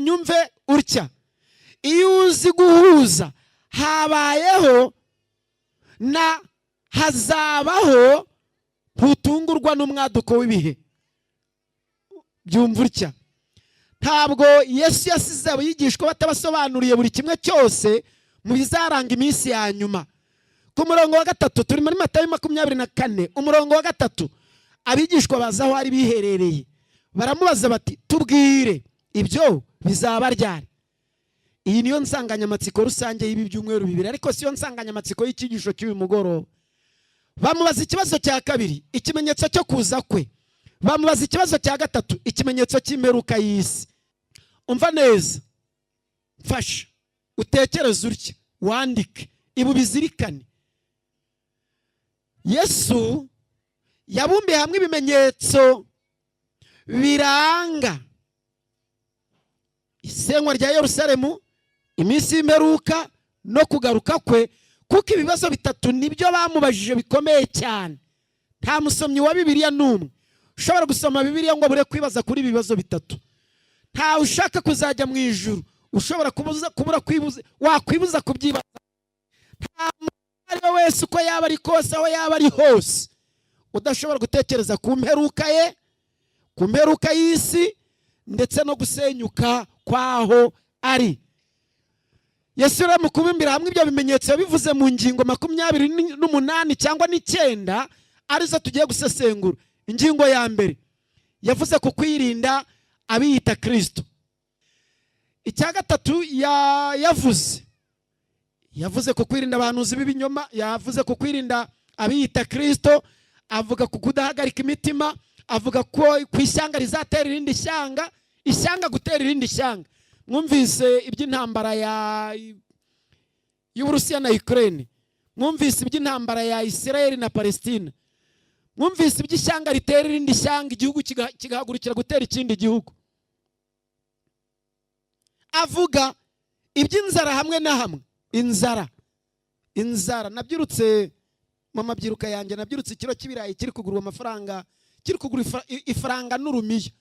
unyumve utya, iyo uzi guhuza habayeho na hazabaho, ntutungurwa n'umwaduko w'ibihe. Byumva utya. Ntabwo Yesu yasize abigishwa batabasobanuriye buri kimwe cyose mu bizaranga iminsi ya nyuma. Ku murongo wa 3 turi muri Matayo 24 umurongo wa 3, abigishwa baza aho ari biherereye baramubaza bati tubwire ibyo bizaba ryari. Iyi niyo nsanganyamatsiko rusange y'ibi byumweru bibiri, ariko siyo nsanganyamatsiko y'icyigisho cy'uyu mugoroba. Bamubaza ikibazo cya kabiri, ikimenyetso cyo kuza kwe. Bamubaza ikibazo cya gatatu, ikimenyetso cy'imperuka y'isi. Umva neza, mfasha utekereze utya, wandike, ibu bizirikane. Yesu yabumbiye hamwe ibimenyetso biranga isenywa rya Yerusalemu, iminsi y'imperuka no kugaruka kwe, kuko ibibazo bitatu nibyo bamubajije bikomeye cyane. Nta musomyi wa Bibiliya n'umwe ushobora gusoma Bibiliya ngo abure kwibaza kuri ibibazo bitatu. Nta ushaka kuzajya mu ijuru ushobora wakwibuza kubyibaza. Nta muntu wese uko yaba ari kose, aho yaba ari hose, udashobora gutekereza ku mperuka ye, ku mperuka y'isi, ndetse no gusenyuka kwaho ari. Yesu rero mu kubimbira hamwe ibyo bimenyetso yabivuze mu ngingo 28 cyangwa 9 arizo tugiye gusesengura. Ingingo ya mbere yavuze ku kwirinda abiyita Kristo. Icya gatatu yavuze ku kwirinda abahanuzi b'ibinyoma, yavuze ku kwirinda abiyita Kristo, avuga ku kudahagarika imitima, avuga ko ku ishyanga rizatera irindi ishyanga gutera irindi ishyanga. Mwumvise iby'intambara y'Uburusiya na Ukraine, mwumvise iby'intambara ya Israel na Palestina, mwumvise iby'ishyanga ritera irindi ishyanga, igihugu kigahagurukira gutera ikindi gihugu. Avuga iby'inzara hamwe na hamwe. Inzara nabyirutse mu mabyiruka yanjye, nabyirutse ikiro cy'ibirayi kiri kugurwa amafaranga, kiri kugura ifaranga n'urumiya,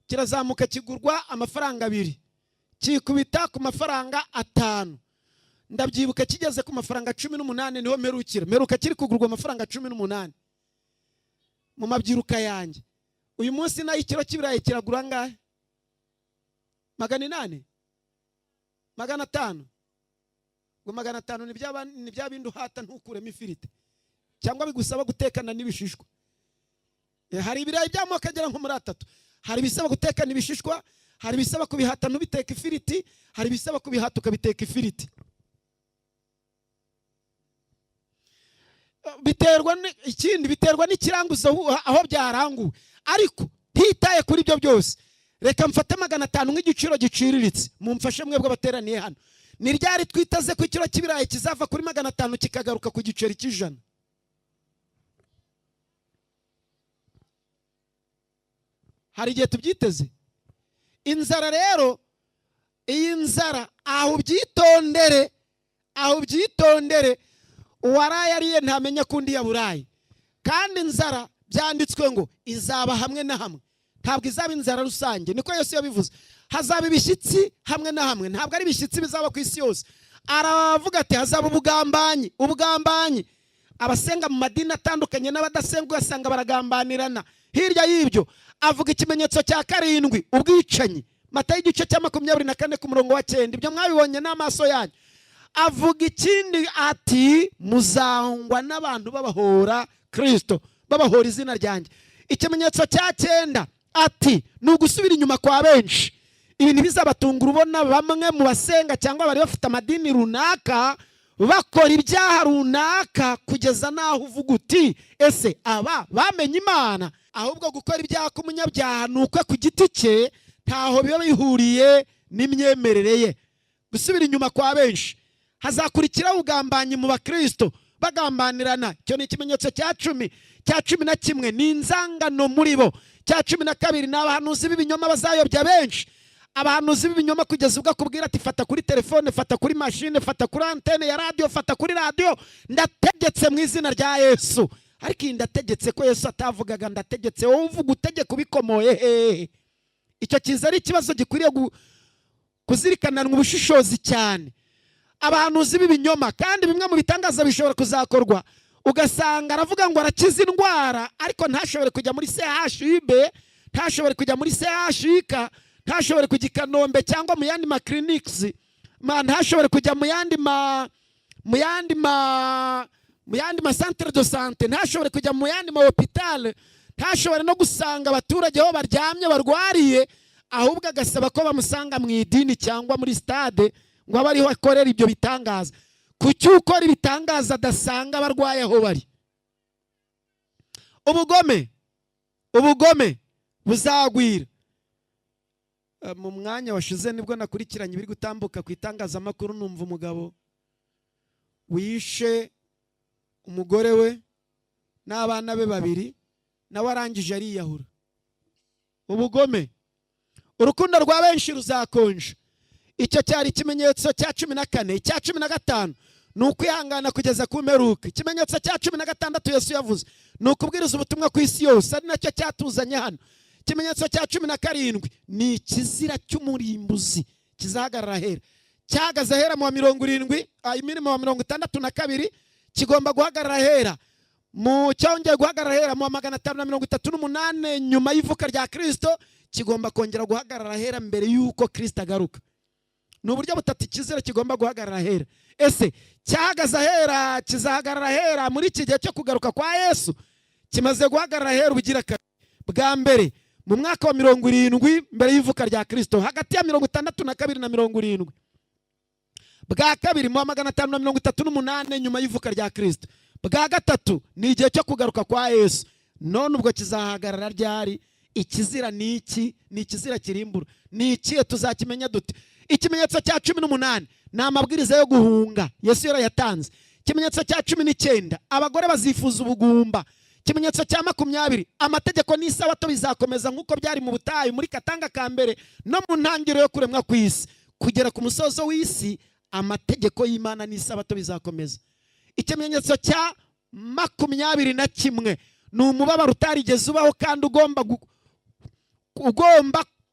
kirazamuka kigurwa amafaranga 2, kikubita ku mafaranga 5. Ndabyibuka kigeze ku mafaranga 18 niho meruka kiri kugurwa amafaranga 18 mu mabyiruka yanjye. Uyu munsi nayo ikiro cy'ibirayi kiragura ngahe? 800 500. Ngo 500 ni bya bindi uhata ntukuremo ifirite cyangwa bigusaba gutekana n'ibishishwa. Hari ibirayi by'amoko agera nko muri 3. Hari bisaba gutekana ibishishwa, hari bisaba kubihata ntubiteka ifiriti, hari bisaba kubihata ukabiteka ifiriti. Biterwa n'ikiranguzo aho byaranguwe. Ariko ntitaye kuri ibyo byose, reka mfate 500 nk'igiciro giciriritse. Mumfashe mwebwe abateraniye hano, ni ryari twitaze ku ikiro cy'ibirayi kizava kuri 500 kikagaruka ku giceri cy'ijana? Hari igihe tubyiteze. Inzara rero, iyi nzara aho byitondere, uwaraye ariye ntamenya kundi yaburaye. Kandi inzara byanditswe ngo izaba hamwe na hamwe, ntabwo izaba inzara rusange. Niko Yesu yabivuze. Hazaba ibishyitsi hamwe na hamwe, ntabwo ari ibishyitsi bizaba ku isi yose. Aravuga ati hazaba ubugambanyi. Abasenga mu madini atandukanye n'abadasenga ugasanga baragambanirana. Hirya y'ibyo avuga ikimenyetso cya 7, ubwicanyi. Matayo igice cya 24 ku murongo wa 9, ibyo mwabibonye n'amaso yanyu. Avuga ikindi ati muzangwa n'abantu babahora Kristo, babahora izina ryanjye. Ikimenyetso cya 9 ati ni ugusubira inyuma kwa benshi. Ibintu bizabatungura, ubona bamwe mu basenga cyangwa bari bafite amadini runaka bakora ibyaha runaka kugeza naho uvuga uti ese aba bamenye Imana? Ahubwo gukora ibyaha k'umunyabyaha nuko ku giti cye ntaho biba bihuriye n'imyemerere ye. Gusubira inyuma kwa benshi. Hazakurikiraho ubugambanyi mu bakristo, bagambanirana. Icyo ni ikimenyetso cya 10. Cya 11 ni inzangano muri bo. Cya 12 ni abahanuzi b'ibinyoma bazayobya benshi. Abahanuzi b'ibinyoma kugeza ubwo akubwira ati fata kuri telefone, fata kuri machine, fata kuri antene ya radio, fata kuri radio, ndategetse mu izina rya Yesu. Ariko ndategetse ko Yesu atavugaga ndategetse, wowe uvuga utegeka ubikomoye hehe? Icyo kiza ari ikibazo gikwiriye kuzirikananwa ubushishozi cyane. Abahanuzi b'ibinyoma, kandi bimwe mu bitangaza bishobora kuzakorwa ugasanga aravuga ngo arakiza indwara, ariko ntashobore kujya muri CHUB, ntashobore kujya muri CHUK, ntashobore kujya i Kanombe cyangwa mu yandi clinics, ntashobore kujya mu yandi centre de santé, ntashobore kujya mu yandi hospital, ntashobore no gusanga abaturage aho baryamye barwariye, ahubwo agasaba ko bamusanga mu idini cyangwa muri stade ngo abe ariho akorera ibyo bitangaza. Kuki ukora ibitangaza adasanga abarwaye aho bari? Ubugome buzagwira. Mu mwanya washize nibwo nakurikiranye biri gutambuka ku itangazamakuru, numva umugabo wishe umugore we n'abana be 2 nawe arangije ariyahura. Ubugome, urukundo rwa benshi ruzakonja. Icyo cyari ikimenyetso cya 14. Icya 15 ni ukwihangana kugeza ku mperuka. Ikimenyetso cya 16 Yesu yavuze ni ukubwiriza ubutumwa ku isi yose, ari nacyo cyatuzanye hano. Ikimenyetso cya 17 ni ikizira cy'umurimbuzi kizahagarara hera. Cyahagaze hera mu 70, imirimo wa 62, kigomba guhagarara hera mu cyongeye guhagarara hera mu 538 nyuma y'ivuka rya Kristo, kigomba kongera guhagarara hera mbere y'uko Kristo agaruka. Ni uburyo butatu ikizira kigomba guhagarara hera. Ese cyahagaze hera kizahagarara hera muri iki gihe cyo kugaruka kwa Yesu? Kimaze guhagarara hera ubugira kabiri. Bwa mbere mu mwaka wa 70 mbere y'ivuka rya Kristo, hagati ya 62 na 70. Bwa kabiri mu 538 nyuma y'ivuka rya Kristo. Bwa gatatu ni igihe cyo kugaruka kwa Yesu. None ubwo kizahagarara ryari? Ikizira ni iki? Ni ikizira kirimbura. Ni ikihe tuzakimenya dute? Ikimenyetso cya 18 ni amabwiriza yo guhunga Yesu yarayatanze. Ikimenyetso cya 19 abagore bazifuza ubugumba. Ikimenyetso cya 20 amategeko n'isabato bizakomeza nk'uko byari mu butayu muri Katanga ka mbere no mu ntangiriro yo kuremwa ku isi. Kugera ku musozo w'isi amategeko y'Imana n'isabato bizakomeza. Ikimenyetso cya 21 ni umubabaro utarigeze ubaho kandi ugomba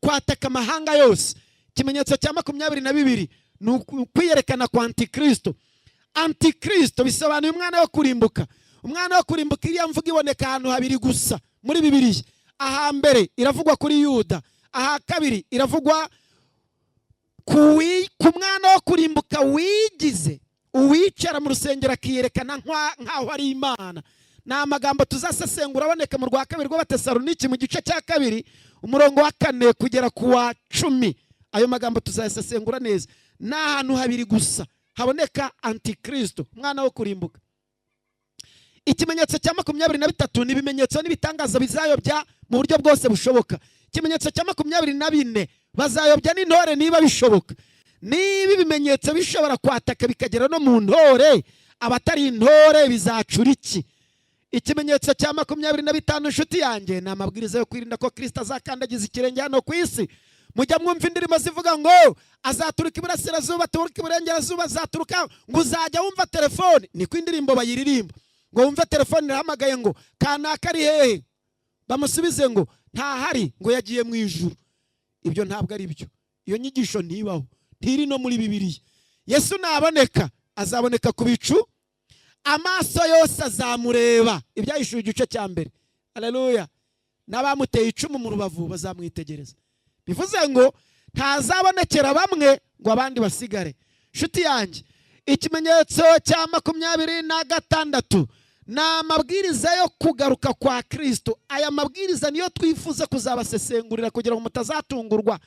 kwataka amahanga yose. Ikimenyetso cya 22 ni ukwiyerekana kwa Antikristo. Antikristo bisobanuye umwana wo kurimbuka. Umwana wo kurimbuka iriya mvuga iboneka ahantu habiri gusa muri Bibiliya. Aha mbere iravugwa kuri Yuda, aha kabiri iravugwa ku mwana wo kurimbuka wigize uwicara mu rusengero akiyerekana nk'aho ari Imana. Ni amagambo tuzasesengura aboneka mu rwa kabiri rw'Abatesalonike mu gice cya 2 umurongo wa 4 kugera ku wa 10. Ayo magambo tuzayasesengura neza. Ni ahantu habiri gusa haboneka Antikristo, umwana wo kurimbuka. Ikimenyetso cya 23 ni ibimenyetso n'ibitangaza bizayobya mu buryo bwose bushoboka. Ikimenyetso cya 24 bazayobya n'intore niba bishoboka. Niba ibimenyetso bishobora kwataka bikagera no mu ntore, abatari intore bizacura iki? Ikimenyetso cya 25 inshuti yanjye ni amabwiriza yo kwirinda ko Kristo azakandagiza ikirenge hano ku isi. Mujya mwumva indirimbo zivuga ngo azaturuka iburasirazuba, aturuka iburengerazuba, azaturuka, ngo uzajya wumva telefone. Niko indirimbo bayiririmba, ngo wumve telefone irahamagaye ngo kanaka ari hehe, bamusubize ngo ntahari, ngo yagiye mu ijuru. Ibyo ntabwo ari byo. Iyo nyigisho ntibaho, ntiri no muri Bibiliya. Yesu naboneka azaboneka ku bicu, amaso yose azamureba. Ibyahishura igice cya mbere. Haleluya. N'abamuteye icumu mu rubavu bazamwitegereza. Bivuze ngo ntazabonekera bamwe ngo abandi basigare. Shuti yanjye, ikimenyetso cya 26 ni amabwiriza yo kugaruka kwa Kristo. Aya mabwiriza niyo twifuza kuzabasesengurira kugira ngo mutazatungurwa.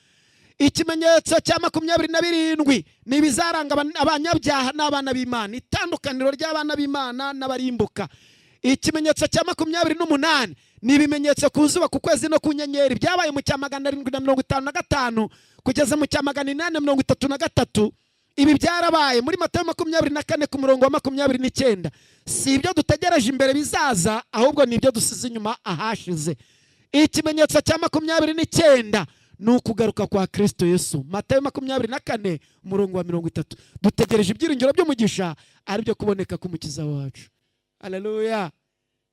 Ikimenyetso cya 27 ni ibizaranga abanyabyaha n'abana b'Imana, itandukaniro ry'abana b'Imana n'abarimbuka. Ikimenyetso cya 28 ni ibimenyetso ku zuba, ku kwezi no ku nyenyeri, byabaye mu cya 755 kugeza mu cya 833. Ibi byarabaye muri Matayo 24 ku murongo wa 29. Si ibyo dutegereje imbere bizaza, ahubwo ni ibyo dusize inyuma ahashize. Ikimenyetso cya 29 ni ukugaruka kwa Kristo Yesu. Matayo 24 umurongo wa 30. Dutegereje ibyiringiro by'umugisha, ari byo kuboneka k'umukiza wacu. Haleluya.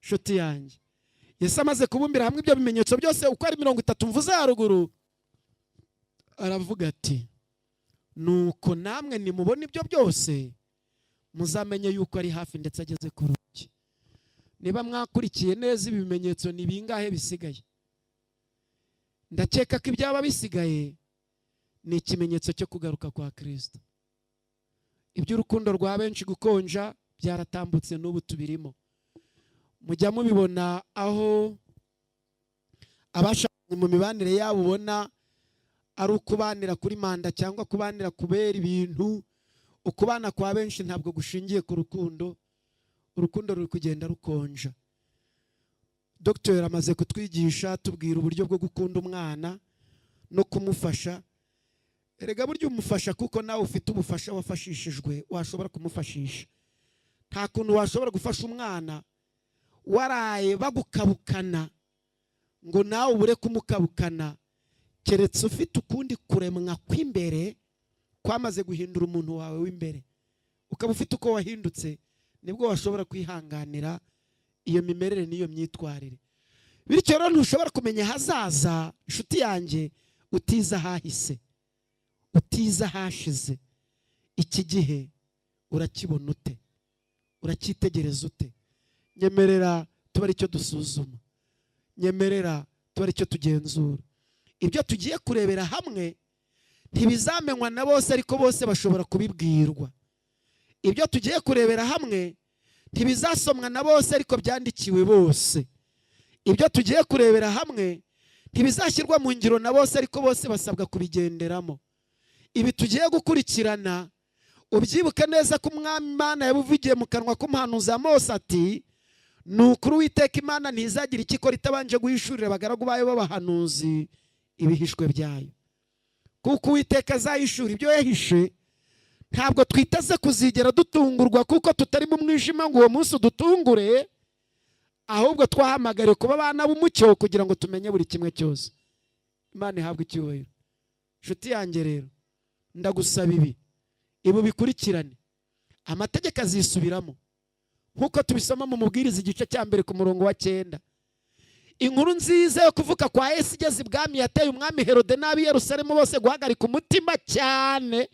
Shuti yanjye, Yesu amaze kubumbira hamwe ibyo bimenyetso byose uko ari 30 mvuze haruguru, aravuga ati nuko namwe nimubona ibyo byose muzamenye yuko ari hafi ndetse ageze ku rugi. Niba mwakurikiye neza ibimenyetso ni bingahe bisigaye? Ndakeka ko ibyaba bisigaye ni ikimenyetso cyo kugaruka kwa Kristo. Iby'urukundo rwa benshi gukonja byaratambutse n'ubu tubirimo. Mujya mubibona aho abashakanye mu mibanire yabo ubona ari ukubanira kuri manda cyangwa kubanira kubera ibintu. Ukubana kwa benshi ntabwo gushingiye ku rukundo. Urukundo ruri kugenda rukonja. Dr. amaze kutwigisha tubwira uburyo bwo gukunda umwana no kumufasha. Erega buryo umufasha kuko nawe ufite ubufasha wafashishijwe washobora kumufashisha. Nta kuntu washobora gufasha umwana waraye bagukabukana ngo nawe ubure kumukabukana, keretse ufite ukundi kuremwa kw'imbere kwamaze guhindura umuntu wawe w'imbere. Ukaba ufite uko wahindutse nibwo washobora kwihanganira iyo mimerere n'iyo myitwarire. Bityo rero ntushobora kumenya hazaza inshuti yanjye utiza hahise, utiza hashize. Iki gihe urakibona ute? Uracyitegereza ute? Nyemerera tuba ari cyo dusuzuma, nyemerera tuba ari cyo tugenzura. Ibyo tugiye kurebera hamwe ntibizamenywa na bose, ariko bose bashobora kubibwirwa. Ibyo tugiye kurebera hamwe ntibizasomwa na bose, ariko byandikiwe bose. Ibyo tugiye kurebera hamwe ntibizashyirwa mu ngiro na bose, ariko bose basabwa kubigenderamo. Ibi tugiye gukurikirana ubyibuke neza ko Umwami Imana yabuvugiye mu kanwa k'umuhanuzi Mose ati, nukuri Uwiteka Imana ntizagira icyo ikora itabanje guhishurira abagaragu bayo b'abahanuzi ibihishwe byayo. Kuko Uwiteka azahishura ibyo yahishe, ntabwo twitaze kuzigera dutungurwa kuko tutari mu mwijima ngo uwo munsi udutungure, ahubwo twahamagariwe kuba abana b'umucyo kugira ngo tumenye buri kimwe cyose. Imana ihabwe icyubahiro. Inshuti yanjye rero ndagusaba ibi bikurikirane. Amategeko azisubiramo nkuko tubisoma mu Mubwiriza igice cya mbere ku murongo wa 9. Inkuru nziza yo kuvuka kwa Yesu igeze ibwami yateye umwami Herode n'ab'i Yerusalemu bose guhagarika umutima cyane,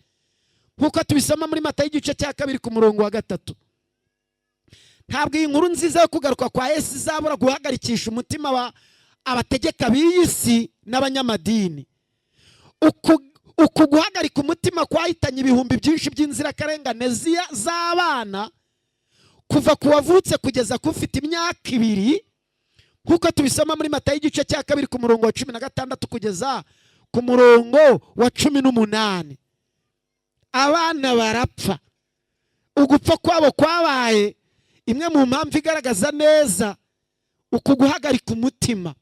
nkuko tubisoma muri Matayo igice cya 2 ku murongo wa 3. Ntabwo iyi nkuru nziza yo kugaruka kwa Yesu izabura guhagarikisha umutima abategeka b'iyi si n'abanyamadini. Uku guhagarika umutima kwahitanye ibihumbi byinshi by'inzirakarengane z'abana kuva ku wavutse kugeza ku ufite imyaka 2, nkuko tubisoma muri Matayo igice cya 2 ku murongo wa 16 kugeza ku murongo wa 18. Abana barapfa. Ugupfa kwabo kwabaye imwe mu mpamvu igaragaza neza uku guhagarika umutima.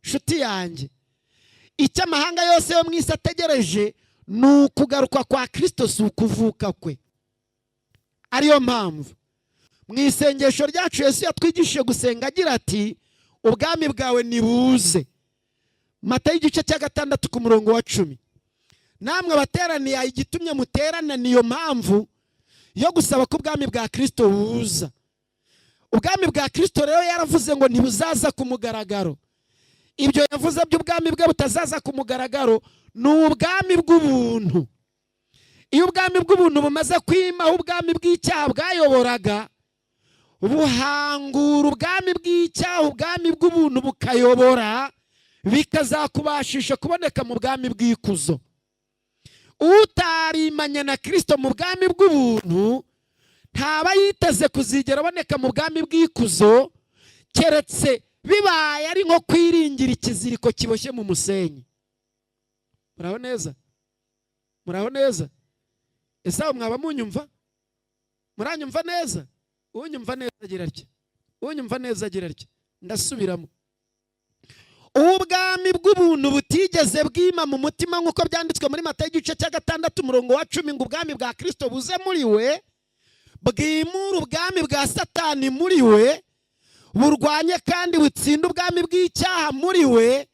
Nshuti yanjye, icyo amahanga yose yo mu isi ategereje ni ukugaruka kwa Kristo, si ukuvuka kwe. Ariyo mpamvu mu isengesho ryacu Yesu yatwigishije gusenga agira ati, ubwami bwawe nibuze. Matayo igice cya 6 ku murongo wa 10. Namwe bateraniye igitumye muterana niyo mpamvu yo gusaba ko ubwami bwa Kristo buza. Ubwami bwa Kristo rero yaravuze ngo ntibuzaza ku mugaragaro. Ibyo yavuze by'ubwami bwe butazaza ku mugaragaro ni ubwami bw'ubuntu. Iyo ubwami bw'ubuntu bumaze kwimaho ubwami bw'icyaha bwayoboraga, buhangura ubwami bw'icyaha, ubwami bw'ubuntu bukayobora, bikazakubashisha kuboneka mu bwami bw'ikuzo. Utarimanye na Kristo mu bwami bw'ubuntu ntaba yiteze kuzigera aboneka mu bwami bw'ikuzo, keretse bibaye ari nko kwiringira ikiziriko kiboshye mu musenyi. Muraho neza? Muraho neza? Ese aho mwaba munyumva? Muranyumva neza? Unyumva neza agira atya, unyumva neza agira atya. Ndasubiramo. Ubwami bw'ubuntu butigeze bwima mu mutima nk'uko byanditswe muri Matayo igice cya 6 umurongo wa 10 ngo ubwami bwa Kristo buze muri we, bwimura ubwami bwa Satani muri we, burwanye kandi butsinda ubwami bw'icyaha muri we.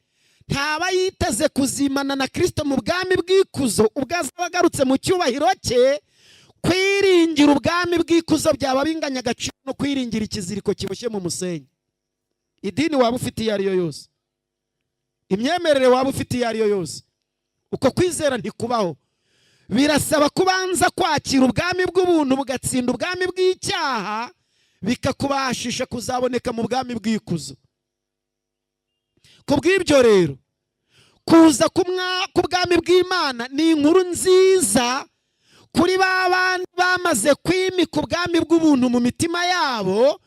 Ntaba yiteze kuzimana na Kristo mu bwami bw'ikuzo ubwo azaba agarutse mu cyubahiro cye. Kwiringira ubwami bw'ikuzo byaba binganya agaciro no kwiringira ikiziriko kiboshye mu musenyi. Idini waba ufite iyo ariyo yose, imyemerere waba ufite iyo ariyo yose, uko kwizera ntikubaho. birasaba kubanza kwakira ubwami bw'ubuntu bugatsinda ubwami bw'icyaha, bikakubashisha kuzaboneka mu bwami bw'ikuzo. Kubw'ibyo rero, kuza k'ubwami bw'Imana ni inkuru nziza kuri ba bandi bamaze kwimika ubwami bw'ubuntu mu mitima yabo,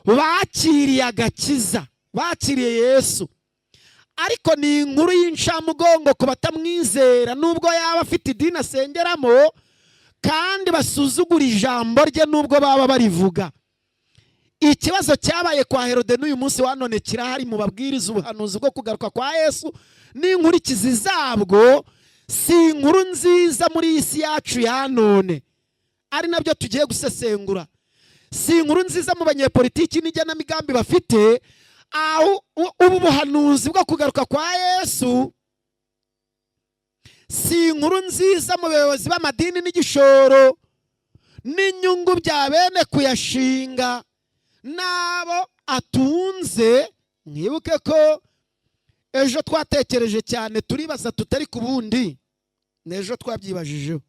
bakiriye agakiza, bakiriye Yesu. Ariko ni inkuru y'incamugongo ku batamwizera, nubwo yaba afite idini asengeramo, kandi basuzugura ijambo rye nubwo baba barivuga. Ikibazo cyabaye kwa Herode n'uyu munsi wa none kirahari mu babwiriza ubuhanuzi bwo kugaruka kwa Yesu n'inkurikizi zabwo. Si inkuru nziza muri iyi si yacu ya none, ari nabyo tugiye gusesengura. Si inkuru nziza mu banyepolitiki n'igenamigambi bafite, aho ubu buhanuzi bwo kugaruka kwa Yesu. Si inkuru nziza mu bayobozi b'amadini n'igishoro n'inyungu bya bene kuyashinga n'abo atunze. Mwibuke ko ejo twatekereje cyane, turibaza tutari ku bundi, n'ejo twabyibajijeho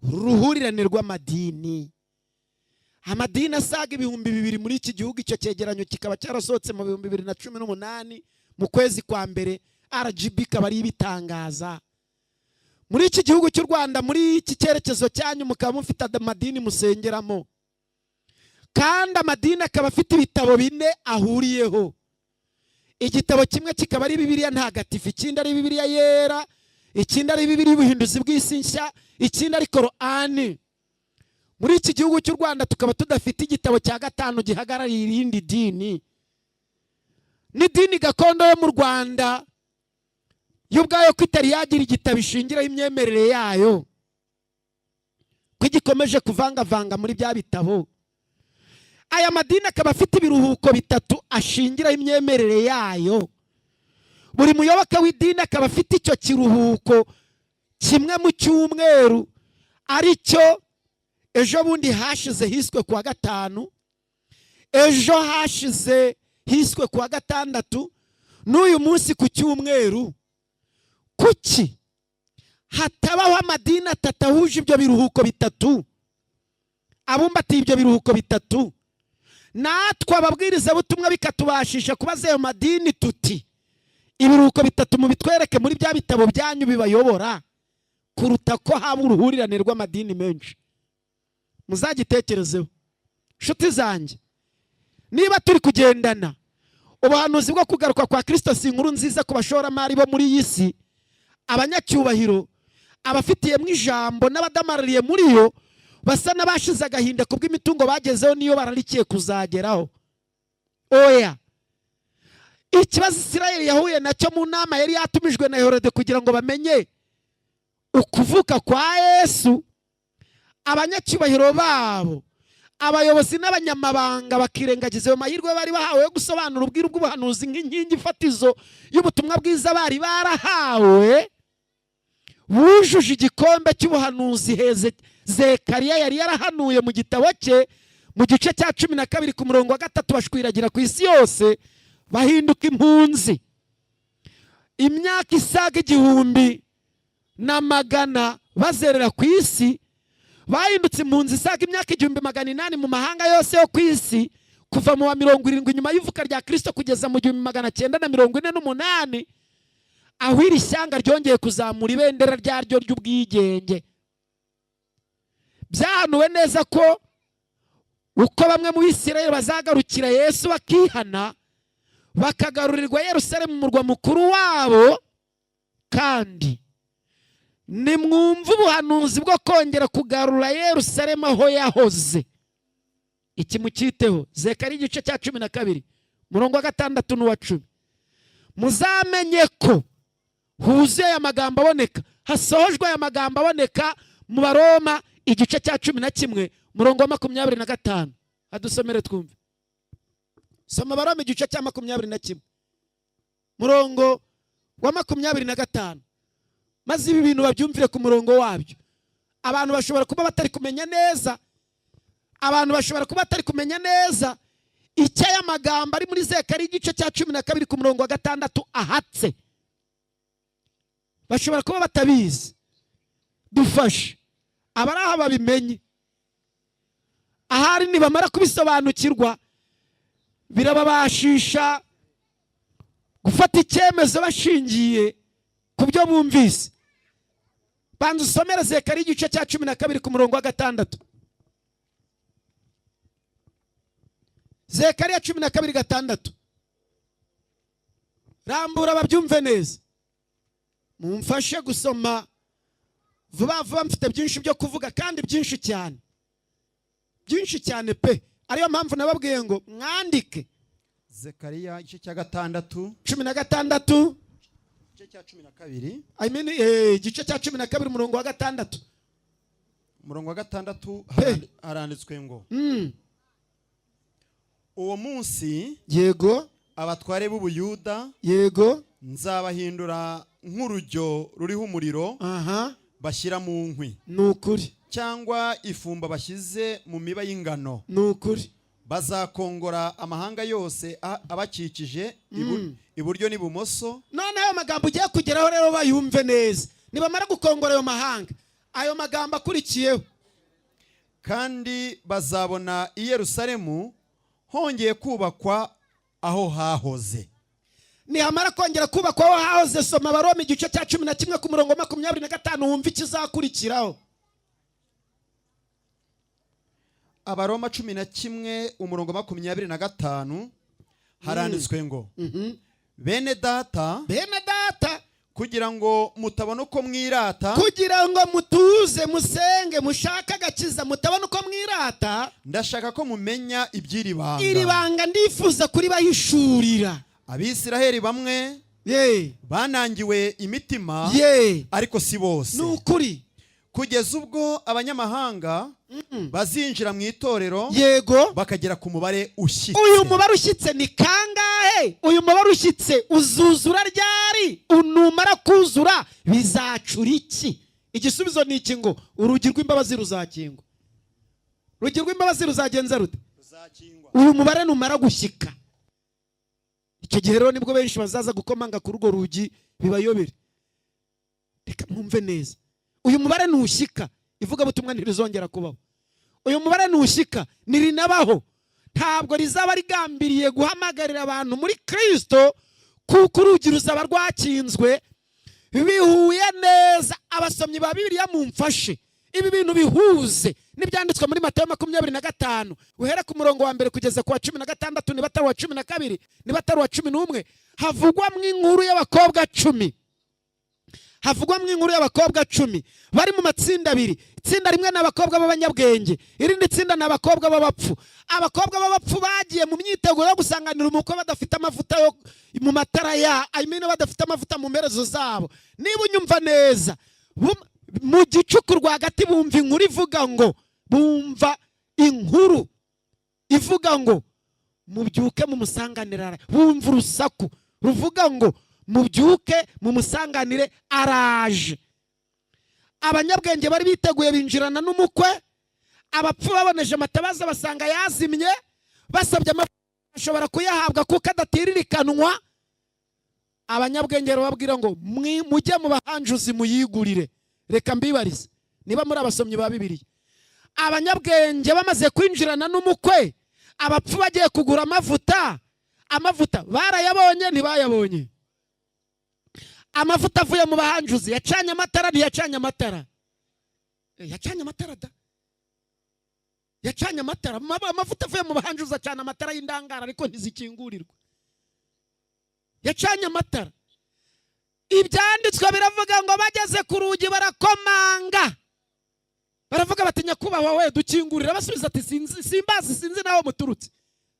uruhurirane rw'amadini. Amadini asaga 2,000 muri iki gihugu. Icyo cyegeranyo kikaba cyarasohotse mu 2018 mu kwezi kwa mbere. RGB ikaba ari ibitangaza muri iki gihugu cy'u Rwanda. Muri iki cyerekezo cyanyu mukaba mufite amadini musengeramo, kandi amadini akaba afite ibitabo 4 ahuriyeho. Igitabo kimwe kikaba ari Bibiliya ntagatifu, ikindi ari Bibiliya yera, ikindi ari Bibiliya y'ubuhinduzi bw'isi nshya, ikindi ari Korani. Muri iki gihugu cy'u Rwanda tukaba tudafite igitabo cya 5 gihagarariye irindi dini. N'idini gakondo yo mu Rwanda y'ubwayo ko itari yagira igitabo ishingiraho imyemerere yayo, ko gikomeje kuvangavanga muri bya bitabo. Aya madini akaba afite ibiruhuko 3 ashingiraho imyemerere yayo. Buri muyoboke w'idini akaba afite icyo kiruhuko kimwe mu cyumweru, aricyo ejo bundi hashize hiswe kuwa 5, ejo hashize hiswe kuwa 6, n'uyu munsi ku cyumweru. Kuki hatabaho amadini 3 ahuje ibyo biruhuko 3, abumbatiye ibyo biruhuko 3? Natwe ababwiriza butumwa bikatubashisha kubaza ayo madini tuti ibiruhuko 3 mu bitwereke muri bya bitabo byanyu bibayobora, kuruta ko haba uruhurirane rw'amadini menshi. Muzagitekerezeho nshuti zanjye. Niba turi kugendana, ubuhanuzi bwo kugaruka kwa Kristo si inkuru nziza ku bashoramari bo muri iyi si, abanyacyubahiro, abafitiyemo ijambo n'abadamarariye muri yo, basa n'abashize agahinda kubw'imitungo bagezeho niyo bararikiye kuzageraho. Oya, ikibazo Isirayeli yahuye nacyo mu nama yari yatumijwe na Herode kugira ngo bamenye ukuvuka kwa Yesu, abanyacyubahiro babo, abayobozi n'abanyamabanga bakirengagiza ayo mahirwe bari bahawe yo gusobanura ubwiru bw'ubuhanuzi nk'inkingi fatizo y'ubutumwa bwiza bari barahawe. Bujuje igikombe cy'ubuhanuzi Zekariya yari yarahanuye mu gitabo cye mu gice cya 12 ku murongo wa 3, bashwiragira ku isi yose, bahinduka impunzi. Imyaka isaga 1,000 bazerera ku isi, bahindutse impunzi isaga imyaka 1,800 mu mahanga yose yo ku isi, kuva mu wa 70 nyuma y'ivuka rya Kristo kugeza mu 1948, aho iri shyanga ryongeye kuzamura ibendera ryaryo ry'ubwigenge. Byahanuwe neza ko uko bamwe mu Bisirayeli bazagarukira Yesu bakihana, bakagarurirwa Yerusalemu umurwa mukuru wabo. Kandi nimwumva ubuhanuzi bwo kongera kugarura Yerusalemu aho yahoze. Iki mukiteho, Zekariya igice cya 12 murongo wa 6 n'uwa 10. Muzamenye ko huzuye aya magambo aboneka, hasohojwe aya magambo aboneka mu Baroma igice cya 11 murongo wa 25. Adusomere twumve. Soma Baroma igice cya 21 murongo wa 25, maze ibi bintu babyumvire ku murongo wabyo. Abantu bashobora kuba batari kumenya neza, icyo aya magambo ari muri Zekariya igice cya 12 ku murongo wa 6 ahatse. Bashobora kuba batabizi. dufashe abari aha babimenye. Ahari nibamara kubisobanukirwa birababashisha gufata icyemezo bashingiye ku byo bumvise. Banza usomere Zekariya igice cya 12 ku murongo wa 6. Zekariya 12:6. Rambura babyumve neza. Mumfashe gusoma vuba vuba, mfite byinshi byo kuvuga kandi byinshi cyane. Byinshi cyane pe. Ariyo mpamvu nababwiye ngo mwandike. Zekariya igice cya 6 16 igice cya 12 igice cya 12 umurongo wa 6. umurongo wa 6 haranditswe ngo uwo munsi yego abatware b'Ubuyuda yego nzabahindura nk'urujyo ruriho umuriro bashyira mu nkwi, nukuri, cyangwa ifumba bashyize mu miba y'ingano, nukuri. bazakongora amahanga yose abakikije iburyo n'ibumoso. None ayo magambo ugiye kugeraho rero bayumve neza. Nibamara gukongora ayo mahanga, ayo magambo akurikiyeho, kandi bazabona i Yerusalemu hongeye kubakwa aho hahoze. Nihamara kongera kubakwa aho hahoze, soma Abaroma igice cya 11 ku murongo 25 wumva ikizakurikiraho. Abaroma 11 umurongo 25 haranditswe ngo bene data kugira ngo mutabona uko mwirata, kugira ngo mutuze musenge mushaka agakiza mutabona uko mwirata, ndashaka ko mumenya iby'iri banga. Iri banga ndifuza kuri bahishurira. Abisiraheli bamwe banangiwe imitima, ariko si bose. Nukuri. Kugeza ubwo abanyamahanga bazinjira mu itorero, yego, bakagera ku mubare ushyitse. Uyu mubare ushyitse ni kangahe? Uyu mubare ushyitse uzuzura ryari? Unumara kuzura bizacura iki? Igisubizo ni iki ngo urugi rw'imbabazi ruzakingwa. Urugi rw'imbabazi ruzagenza rute? Ruzakingwa. Uyu mubare numara gushyika, icyo gihe rero nibwo benshi bazaza gukomanga ku rugo rugi bibayobere. Reka mwumve neza. Uyu mubare nushyika ivugabutumwa ntirizongera kubaho. Uyu mubare nushyika nirinabaho, ntabwo rizaba rigambiriye guhamagarira abantu muri Kristo, kuko urugi ruzaba rwakinzwe bihuye neza. Abasomyi ba Bibiliya mumfashe ibi bintu bihuze n'ibyanditswe muri Matayo 25 uhere ku murongo wa 1 kugeza ku wa 16, niba atari wa 12, niba atari wa 11, havugwamo inkuru y'abakobwa 10. Havugwamo inkuru y'abakobwa 10 bari mu matsinda abiri. Itsinda rimwe n'abakobwa b'abanyabwenge, irindi tsinda n'abakobwa b'abapfu. Abakobwa b'abapfu bagiye mu myiteguro yo gusanganira umukwe badafite amavuta yo mu matara ya badafite amavuta mu mperezo zabo. Niba unyumva neza, mu gicuku rwagati bumva inkuru ivuga ngo, bumva inkuru ivuga ngo mubyuke mu musanganira. Bumva urusaku ruvuga ngo mubyuke mu musanganire araje. Abanyabwenge bari biteguye binjirana n'umukwe. Abapfu baboneje amatabaza basanga yazimye, basabye amafaranga ashobora kuyahabwa kuko adatiririkanwa. Abanyabwenge bababwira ngo mujye mu bahanjuzi muyigurire. Reka mbibarize niba muri abasomyi ba Bibiliya, abanyabwenge bamaze kwinjirana n'umukwe, abapfu bagiye kugura amavuta barayabonye ntibayabonye? Amavuta avuye mu bahanjuzi yacanye amatara ntiyacanye amatara? Yacanye amatara da, yacanye amatara. Amavuta avuye mu bahanjuzi acana amatara y'indangara ariko ntizikingurirwa. Yacanye amatara. Ibyanditswe biravuga ngo bageze ku rugi barakomanga, baravuga bati nyakubahwa we dukingurira. Basubiza ati simbazi, sinzi naho muturutse,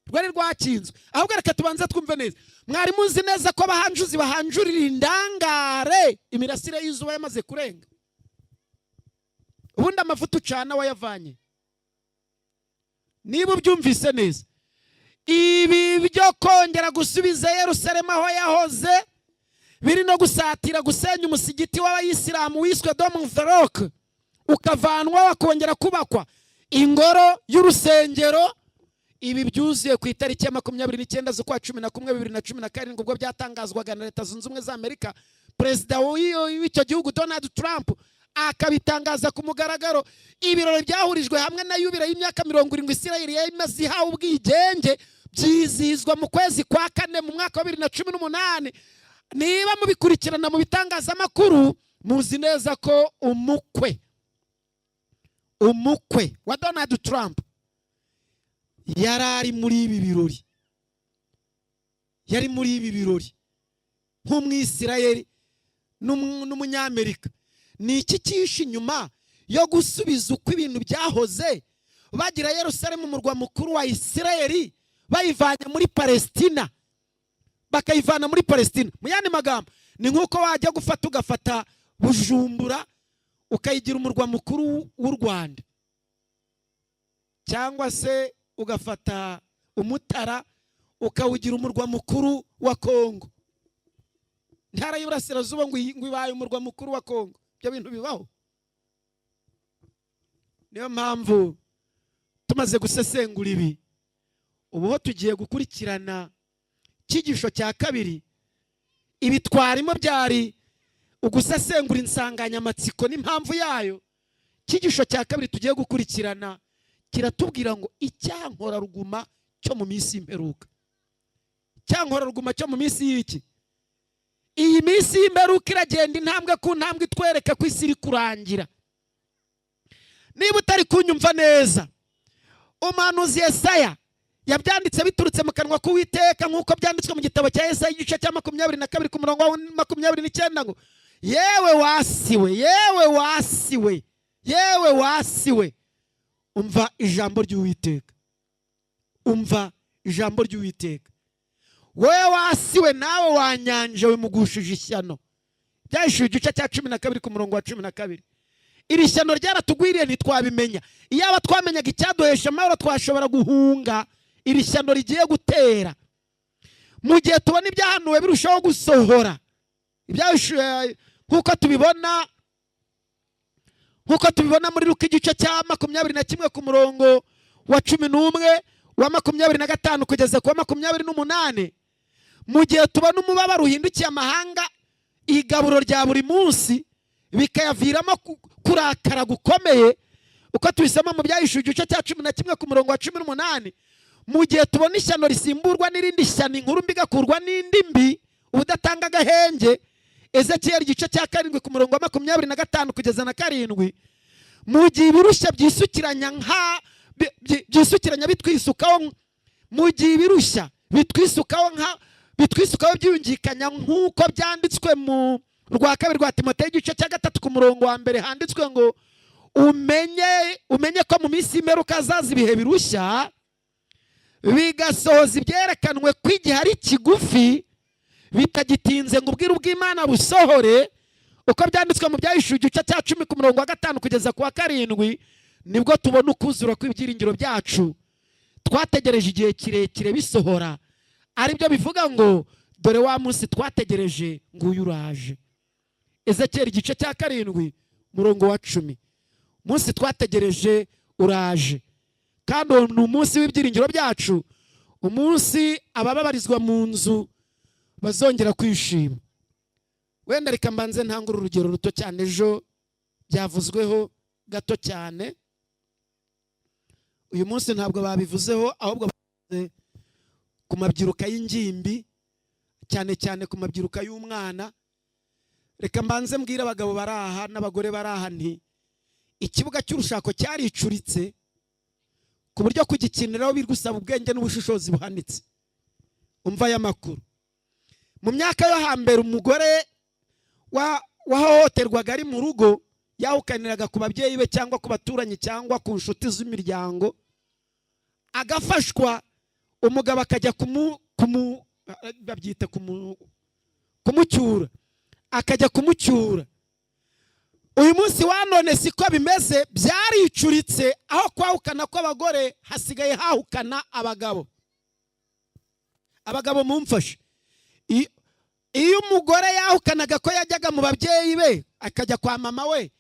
rwari rwakinzwe. Ahubwo reka tubanze twumve neza. Mwari muzi neza ko abahanjuzi bahanjurira indangare imirasire y'izuba yamaze kurenga? Ubundi amavuta ucana wayavanye? Niba ubyumvise neza, ibi byo kongera gusubiza Yerusalemu aho yahoze, biri no gusatira gusenya umusigiti w'abayisilamu wiswe Dome of the Rock, ukavanwa wakongera kubakwa ingoro y'urusengero. Ibi byuzuye ku itariki ya 29 z'ukwa 11 2017 ubwo byatangazwaga na Leta Zunze Ubumwe za Amerika. Perezida w'icyo gihugu Donald Trump akabitangaza ku mugaragaro. Ibirori byahurijwe hamwe na yubile y'imyaka 70 Isirayeli yamaze ihawe ubwigenge, byizihizwa mu kwezi kwa kane mu mwaka wa 2018. Niba mubikurikirana mu bitangazamakuru, muzi neza ko umukwe wa Donald Trump yari muri ibi birori, nk'umwisirayeli n'umunyamerika. Ni iki cyishe inyuma yo gusubiza uko ibintu byahoze, bagira Yerusalemu umurwa mukuru wa Isirayeli bayivanye muri Palestina, bakayivana muri Palestina. Mu yandi magambo, ni nk'uko wajya ugafata Bujumbura ukayigira umurwa mukuru w'u Rwanda, cyangwa se ugafata Umutara ukawugira umurwa mukuru wa Kongo. Ntara y'Iburasirazuba ngo ibaye umurwa mukuru wa Kongo. Ibyo bintu bibaho. Niyo mpamvu tumaze gusesengura ibi, ubu tugiye gukurikirana cyigisho cya kabiri. Ibi twarimo byari ugusesengura insanganyamatsiko n'impamvu yayo. Cyigisho cya kabiri tugiye gukurikirana kiratubwira ngo icyankora ruguma cyo mu minsi y'imperuka. Cyankora ruguma cyo mu minsi y'iki? Iyi minsi y'imperuka iragenda intambwe ku ntambwe itwereka ko isi iri kurangira. Niba utari kunyumva neza, umuhanuzi Yesaya yabyanditse biturutse mu kanwa k'Uwiteka, nk'uko byanditswe mu gitabo cya Yesaya igice cya 22 ku murongo wa 29 ngo yewe wasiwe, umva ijambo ry'Uwiteka, wowe wasiwe nawe wanyanje we mugushije ishyano. Byahishwe igice cya 12 ku murongo wa 12. Iri shyano ryaratugwiriye ntitwabimenya. Iyaba twamenyaga icyaduhesha amahoro twashobora guhunga iri shyano rigiye gutera. Mu gihe tubona ibyahanuwe birushaho gusohora, nk'uko tubibona muri Luka igice cya 21 ku murongo wa 11, wa 25 kugeza ku wa 28. Mu gihe tubona umubabaro uhindukiye amahanga, igaburo rya buri munsi bikayaviramo kurakara gukomeye, uko tubisoma mu Byahishwe igice cya 11 ku murongo wa 18. Mu gihe tubona ishyano risimburwa n'irindi shyano, inkuru mbi igakurwa n'indi mbi, ubudatanga agahenge, Ezekiyeli igice cya 7 ku murongo wa 25 kugeza na 7. Mu gihe ibirushya byisukiranya bitwisukaho, mu gihe ibirushya bitwisukaho byiyungikanya, nk'uko byanditswe mu rwa kabiri rwa Timoteyo igice cya 3 ku murongo wa 1, handitswe ngo umenye ko mu minsi y'imperuka hazaza ibihe birushya, bigasohoza ibyerekanwe ko igihe ari kigufi, bitagitinze ngo ubwiru bw'Imana busohore, uko byanditswe mu Byahishwe igice cya 10 ku murongo wa 5 kugeza ku wa 7. Nibwo tubona ukuzura kw'ibyiringiro byacu twategereje igihe kirekire bisohora, aribyo bivuga ngo dore wa munsi twategereje nguyu uraje. Ezekiyeli igice cya 7 murongo wa 10. Munsi twategereje uraje, kandi ni umunsi w'ibyiringiro byacu, umunsi abababarizwa mu nzu bazongera kwishima. Wenda reka mbanze ntangura urugero ruto cyane ejo byavuzweho gato cyane. Uyu munsi ntabwo babivuzeho, ahubwo ku mabyiruka y'ingimbi, cyane cyane ku mabyiruka y'umwana. Reka mbanze mbwira abagabo baraha n'abagore baraha nti ikibuga cy'urushako cyaricuritse ku buryo kugikiniraho birgusaba ubwenge n'ubushishozi buhanitse. Umva aya makuru. Mu myaka yo hambere umugore wahohoterwaga ari mu rugo yahukaniraga ku babyeyi be cyangwa ku baturanyi cyangwa ku nshuti z'imiryango, agafashwa, umugabo akajya kumucyura, akajya kumucyura. Uyu munsi wa none siko bimeze, byaricuritse. Aho kwahukana kw'abagore hasigaye hahukana abagabo. Abagabo mumfashe. Iyo umugore yahukanaga ko yajyaga mu babyeyi be akajya kwa mama we,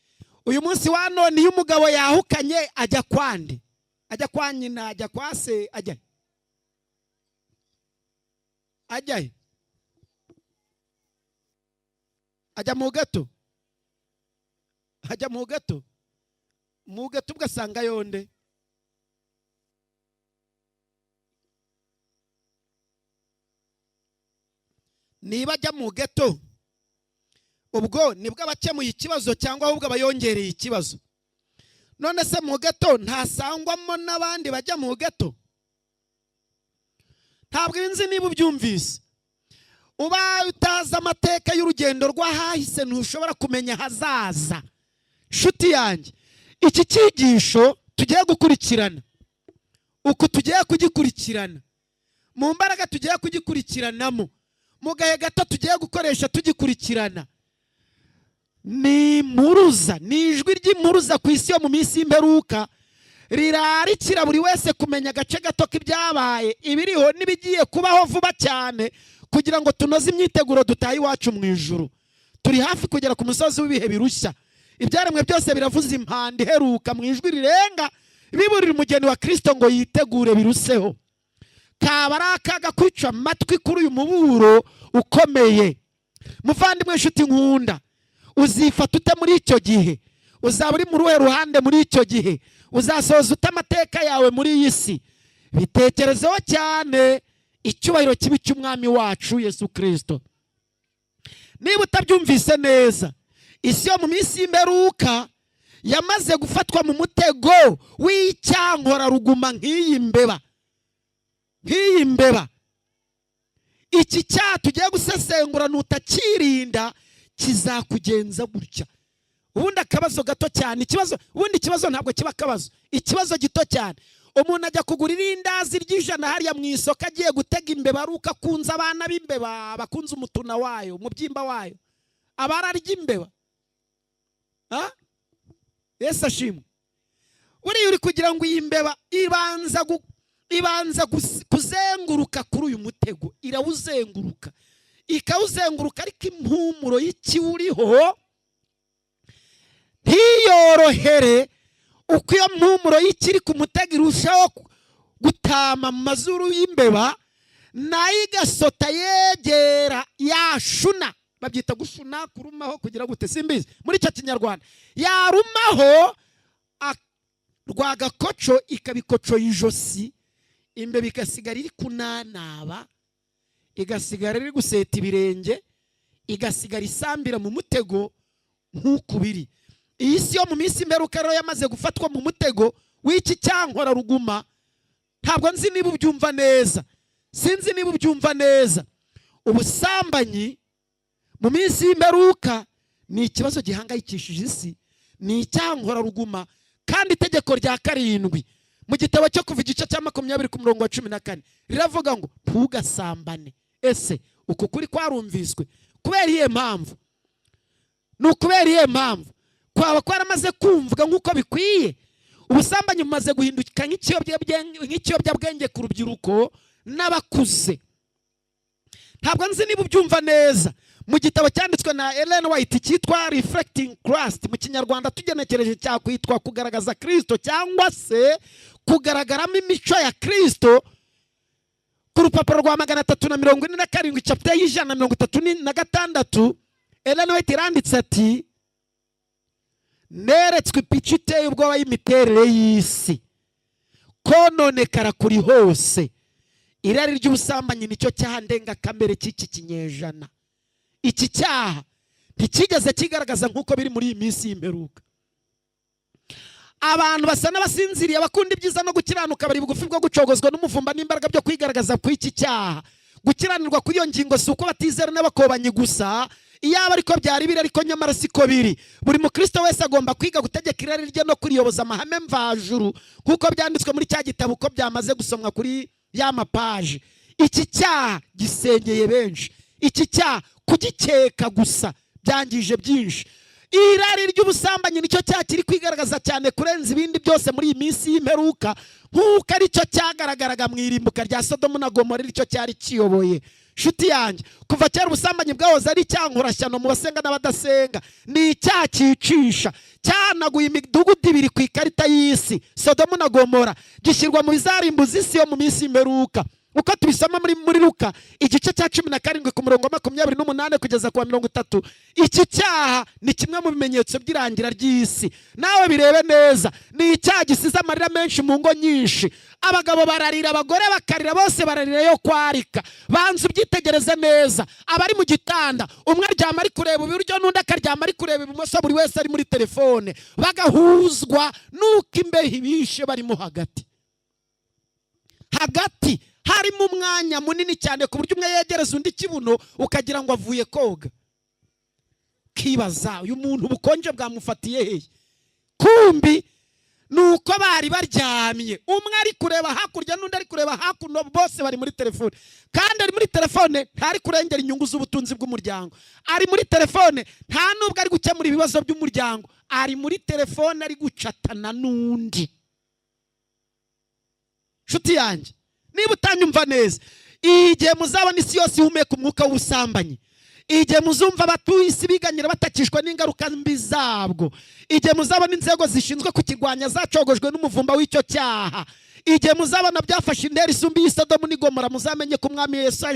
uyu munsi wa none iyo umugabo yahukanye ajya kwande, ajya kwa nyina, ajya kwa se, ajya mu gato. hajya mu gato ugasanga yonde. Niba ajya mu gato ubwo nibwo abakemuye ikibazo cyangwa ahubwo abayongereye ikibazo. None se mu gato ntasangwamo n'abandi bajya mu gato? Ntabwo inzi niba ubyumvise. Uba utazi amateka y'urugendo rw'ahahise ntushobora kumenya hazaza. Nshuti yanjye, iki cyigisho tugiye gukurikirana, uku tugiye kugikurikirana, mu mbaraga tugiye kugikurikiranamo, mu gahe gato tugiye gukoresha tugikurikirana, ni impuruza, ni ijwi ry'impuruza ku isi yo mu minsi y'imperuka, rirarikira buri wese kumenya agace gato k'ibyabaye, ibiriho n'ibigiye kubaho vuba cyane, kugira ngo tunoze imyiteguro dutahe iwacu mu ijuru. Turi hafi kugera ku musozi w'ibihe birushya. Ibyaremwe byose biravuza impanda iheruka mu ijwi rirenga, biburira umugeni wa Kristo ngo yitegure biruseho. Kaba ari akaga kwica amatwi kuri uyu muburo ukomeye. Muvandimwe nshuti nkunda, uzifata ute muri icyo gihe? Uzaba uri mu ruhe ruhande muri icyo gihe? Uzasoza ute amateka yawe muri iyi si? Bitekerezeho cyane, icyubahiro kibi cy'umwami wacu Yesu Kristo. Niba utabyumvise neza, isi yo mu minsi y'imperuka yamaze gufatwa mu mutego w'icyankora ruguma nk'iyi mbeba. Nk'iyi mbeba. Iki cyaha tugiye gusesengura nutakirinda kizakugenza gutya. Ubundi akabazo gato cyane, ubundi ikibazo ntabwo kiba akabazo, ikibazo gito cyane. Umuntu ajya kugura irindazi ry'ijana hariya mu isoko agiye gutega imbeba, ari uko akunze abana b'imbeba, bakunze umutuna wayo, umubyimba wayo, abararya imbeba. Yesu ashimwe. Buriya uri kugira ngo iyi mbeba ibanza kuzenguruka kuri uyu mutego, irawuzenguruka, ikawuzenguruka, ariko impumuro y'ikiwuriho ntiyorohere. Uko iyo mpumuro y'ikiri ku mutego irushaho gutama mu mazuru y'imbeba, nayo igasota yegera, yashuna. Babyita gushuna, kurumaho, kugira gute simbizi muri icyo kinyarwanda. Yarumaho rwagakoco, ikabikoco y'ijosi, imbeba igasigara iri kunanaba, igasigara iri guseta ibirenge, igasigara isambira mu mutego nk'uko biri. Iyi si yo mu minsi y'imperuka rero yamaze gufatwa mu mutego w'iki cyankora ruguma. Ntabwo nzi niba ubyumva neza, sinzi niba ubyumva neza. Ubusambanyi mu minsi y'imperuka ni ikibazo gihangayikishije isi, ni icyankora ruguma. Kandi itegeko rya 7 mu gitabo cyo kuva igice cya 20 ku murongo wa 14 riravuga ngo ntugasambane. Ese uku kuri kwarumviswe kubera iyihe mpamvu? Ni ukubera iyihe mpamvu? Kwaba kwaramaze kumvuga nk'uko bikwiye? Ubusambanyi bumaze guhinduka nk'ikiyobyabwenge ku rubyiruko n'abakuze. Ntabwo nzi niba ubyumva neza. Mu gitabo cyanditswe na Ellen White cyitwa Reflecting Christ, mu kinyarwanda tugenekereje cyakwitwa kugaragaza Kristo, cyangwa se kugaragaramo imico ya Kristo, ku rupapuro rwa 347 chapter y'136, Ellen White iranditse ati, neretswe ipica iteye ubwoba y'imiterere y'isi, kononekara kuri hose. Irari ry'ubusambanyi nicyo cyaha ndengakamere cy'iki kinyejana. Iki cyaha ntikigeze kigaragaza nk'uko biri muri iyi minsi y'imperuka. Abantu basa n'abasinziriye, bakunda ibyiza no gukiranuka, bari bugufi bwo gucogozwa n'umuvumba n'imbaraga byo kwigaragaza ku iki cyaha. Gukiranirwa kuri iyo ngingo si uko batizera n'abakobanyi gusa, iyaba ariko byari biri, ariko nyamara siko biri. Buri mukristo wese agomba kwiga gutegeka irari rye no kuriyoboza amahame mvajuru nk'uko byanditswe muri cya gitabo, uko byamaze gusomwa kuri ya mapaje. Iki cyaha gisengeye benshi, iki cyaha kugikeka gusa byangije byinshi. Irari ry'ubusambanyi nicyo cyaha kiri kwigaragaza cyane kurenza ibindi byose muri iyi minsi y'imperuka, nk'uko aricyo cyagaragaraga mu irimbuka rya Sodomu na Gomora, aricyo cyari kiyoboye. Nshuti yanjye, kuva kera ubusambanyi bwahoze ari icyankurashyano mu basenga n'abadasenga. Ni icyaha cyicisha, cyanaguye imidugudu 2 ku ikarita y'isi, Sodomu na Gomora, gishyirwa mu bizarimbuza isi yo mu minsi y'imperuka. uko tubisoma muri Luka igice cya 17 ku murongo 28 kugeza ku 30. Iki cyaha ni kimwe mu bimenyetso by'irangira ry'isi. Nawe birebe neza, ni icyaha gisize amarira menshi mu ngo nyinshi. Abagabo bararira, abagore bakarira, bose bararira yo kwarika. Banza ubyitegereze neza. Abari mu gitanda, umwe aryama ari kureba iburyo n'undi akaryama ari kureba ibumoso, buri wese ari muri telefone, bagahuzwa nuko imbeho ibishe barimo hagati harimo umwanya munini cyane ku buryo umwe yegereza undi kibuno ukagira ngo avuye koga. Kibaza uyu muntu ubukonje bwamufatiye hehe? Kumbi nuko bari baryamye, umwe ari kureba hakurya n'undi ari kureba hakuno, bose bari muri telefone. Kandi ari muri telefone ntari kurengera inyungu z'ubutunzi bw'umuryango, ari muri telefone nta nubwo ari gukemura ibibazo by'umuryango, ari muri telefone ari gucatana n'undi. Nshuti yanjye, niba utanyumva neza, igihe muzabona isi yose ihumeka umwuka w'ubusambanyi, igihe muzumva abatuye isi biganyira batakishwa n'ingaruka mbi zabwo, igihe muzabona inzego zishinzwe kukirwanya zacogojwe n'umuvumba w'icyo cyaha, igihe muzabona byafashe intera isumbiye Sodomu n'Igomora, muzamenye ko umwami Yesu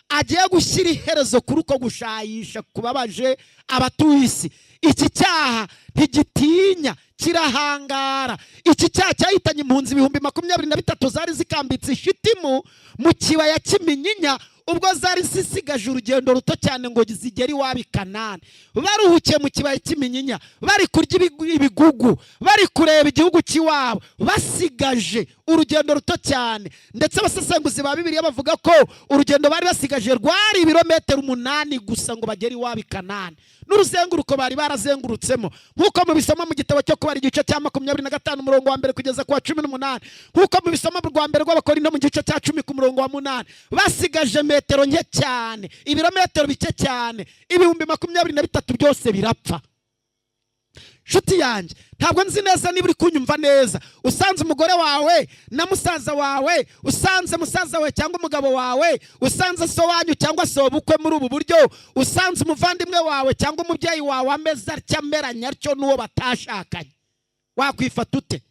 agiye gushyira iherezo kuri uko gushayisha kubabaje abatuye isi. Iki cyaha ntigitinya, kirahangara. Iki cyaha cyahitanye impunzi 23,000 zari zikambitse ishitimu mu kibaya cy'Iminyinya, ubwo zari zisigaje urugendo ruto cyane ngo zigere iwabo i Kanani. Baruhukiye mu kibaya cy'Iminyinya, bari kurya ibigugu, bari kureba igihugu cy'iwabo, basigaje urugendo ruto cyane. Ndetse abasesenguzi ba Bibiliya bavuga ko urugendo bari basigaje rwari ibirometero 8 gusa ngo bagere iwabo i Kanani. N'uruzenguruko bari barazengurutsemo, nkuko mubisoma mu gitabo cyo Kubara igice cya 25 umurongo wa 1 kugeza ku wa 18, nkuko mubisoma mu rwa mbere rw'Abakorinto mu gice cya 10 ku murongo wa 8. Basigaje metero nke cyane, ibirometero bike cyane, 23,000 byose birapfa. Nshuti yanjye, ntabwo nzi neza niba uri kunyumva neza. Usanze umugore wawe na musaza wawe, usanze musaza wawe cyangwa umugabo wawe, usanze so wanyu cyangwa so bukwe muri ubu buryo, usanze umuvandimwe wawe cyangwa umubyeyi wawe ameze atya ameranya atyo n'uwo batashakanye, wakwifata ute?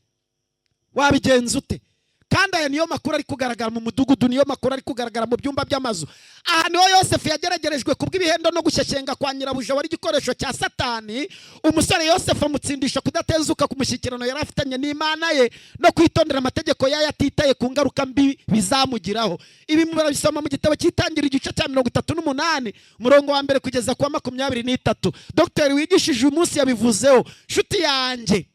Wabigenza ute? Kandi aya niyo makuru ari kugaragara mu mudugudu, niyo makuru ari kugaragara mu byumba by'amazu. Aha niho Yosefu yageragerejwe kubw'ibihendo no gushyeshyenga kwa nyirabuja wari igikoresho cya Satani. Umusore Yosefu amutsindisha kudatezuka ku mushyikirano yari afitanye n'Imana ye no kwitondera amategeko yayo atitaye ku ngaruka mbi bizamugiraho. Ibi murabisoma mu gitabo cy'Itangiriro igice cya 38 umurongo wa 1 kugeza ku wa 23. Dr. wigishije umunsi yabivuzeho. Nshuti yanjye,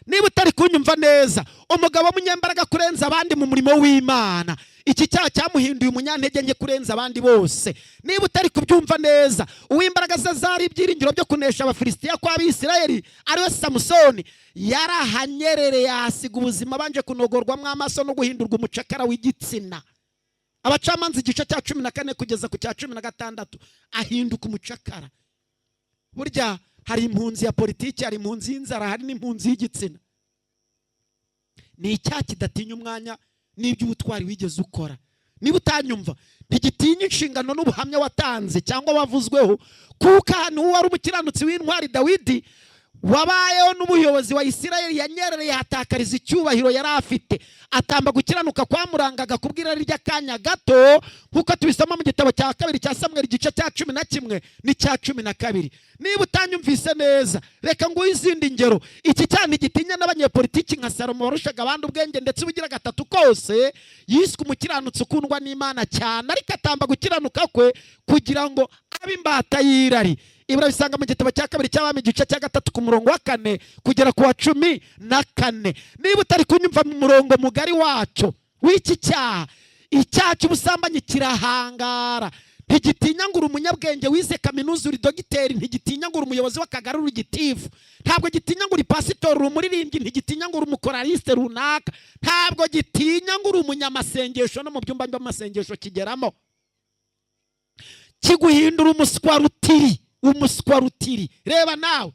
niba utari kunyumva neza, umugabo w'umunyembaraga kurenza abandi mu murimo w'Imana, iki cyaha cyamuhinduye umunyantege nke kurenza abandi bose. Niba utari kubyumva neza, uw'imbaraga ze zari ibyiringiro byo kunesha Abafilisitiya kwa Abisirayeli ariwe Samusoni, yarahanyerereye yasiga ubuzima banje kunogorwamo amaso no guhindurwa umucakara w'igitsina. Abacamanza igice cya 14 kugeza ku cya 16, ahinduka umucakara. Burya hari impunzi ya politiki, hari impunzi y'inzara, hari n'impunzi y'igitsina. Ni icyaha kidatinya umwanya n'iby'ubutwari wigeze ukora. Niba utanyumva, ntigitinya inshingano n'ubuhamya watanze cyangwa wavuzweho, kuko ahantu wari umukiranutsi w'intwari Dawidi wabayeho n'umuyobozi wa Isirayeli yanyerereye hatakariza icyubahiro yari afite, atamba gukiranuka kwamurangaga kubwira ry'akanya gato, nkuko tubisoma mu gitabo cya 2 cya Samuel igice cya 11 n'icya 12. Niba utanyumvise neza, reka nguhe izindi ngero. Iki cyane gitinya n'abanyepolitiki nka Salomo warushaga abandi ubwenge ndetse ubugira gatatu kose, yiswe umukiranutsi ukundwa n'Imana cyane, ariko atamba gukiranuka kwe kugira ngo abe imbata y'irari. Ibura bisanga mu gitabo cya 2 cy'Abami igice cya 3 ku murongo wa 4 kugera ku wa 14. Niba utari kunyumva mu murongo mugari wacyo w'iki cyaha, icyaha cy'ubusambanyi kirahangara. Ntigitinya ngo uri umunyabwenge wize kaminuza uri dogiteri, ntigitinya ngo uri umuyobozi w'akagari uri gitifu, ntabwo gitinya ngo uri pasitori uri umuririmbyi, ntigitinya ngo uri umukoraliste runaka, ntabwo gitinya ngo uri umunyamasengesho no mu byumba by'amasengesho kigeramo. Kiguhindura umuswa rutiri. Reba nawe,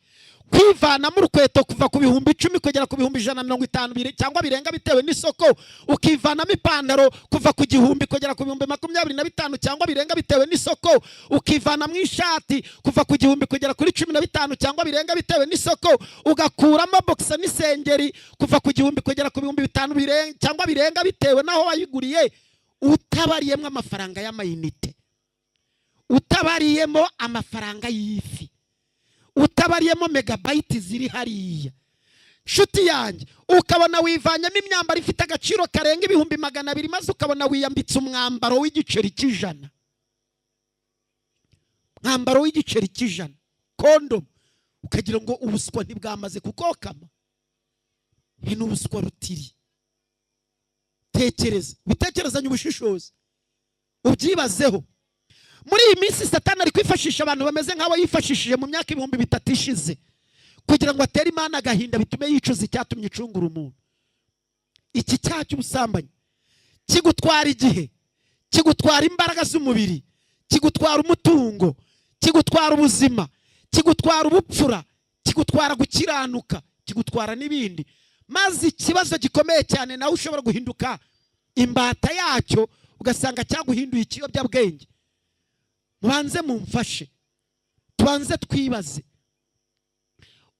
kwivanamo urukweto kuva ku bihumbi 10 kugera ku bihumbi 150 cyangwa birenga bitewe n'isoko, ukivanamo ipantaro kuva ku 1000 kugera ku bihumbi 25 cyangwa birenga bitewe n'isoko, ukivanamo ishati kuva ku 1000 kugera kuri 15 cyangwa birenga bitewe n'isoko, ugakuramo boxer n'isengeri kuva ku 1000 kugera ku bihumbi 5 cyangwa birenga bitewe naho wayiguriye, utabariyemo amafaranga y'amayinite, utabariyemo amafaranga y'ifi, utabariyemo megabyte ziri hariya. Nshuti yanjye, ukabona wivanyemo imyambaro ifite agaciro karenga ibihumbi 200 maze ukabona wiyambitse umwambaro w'igiceri cy'ijana, mwambaro w'igiceri cy'ijana, kondom, ukagira ngo ubuswa ntibwamaze kukokama. Ni ubuswa rutiri. Tekereza, bitekerezanye ubushishozi, ubyibazeho. Muri iyi minsi Satani ari kwifashisha abantu bameze nk'abo yifashishije mu myaka 3000 ishize kugira ngo atere Imana agahinda bitume yicuza icyatumye icungura umuntu. Iki cyaha cy'ubusambanyi kigutwara igihe, kigutwara imbaraga z'umubiri, kigutwara umutungo, kigutwara ubuzima, kigutwara ubupfura, kigutwara gukiranuka, kigutwara n'ibindi. Maze ikibazo gikomeye cyane nawe ushobora guhinduka imbata yacyo ugasanga cyaguhinduye ikiyobyabwenge. Mubanze mumfashe, tubanze twibaze,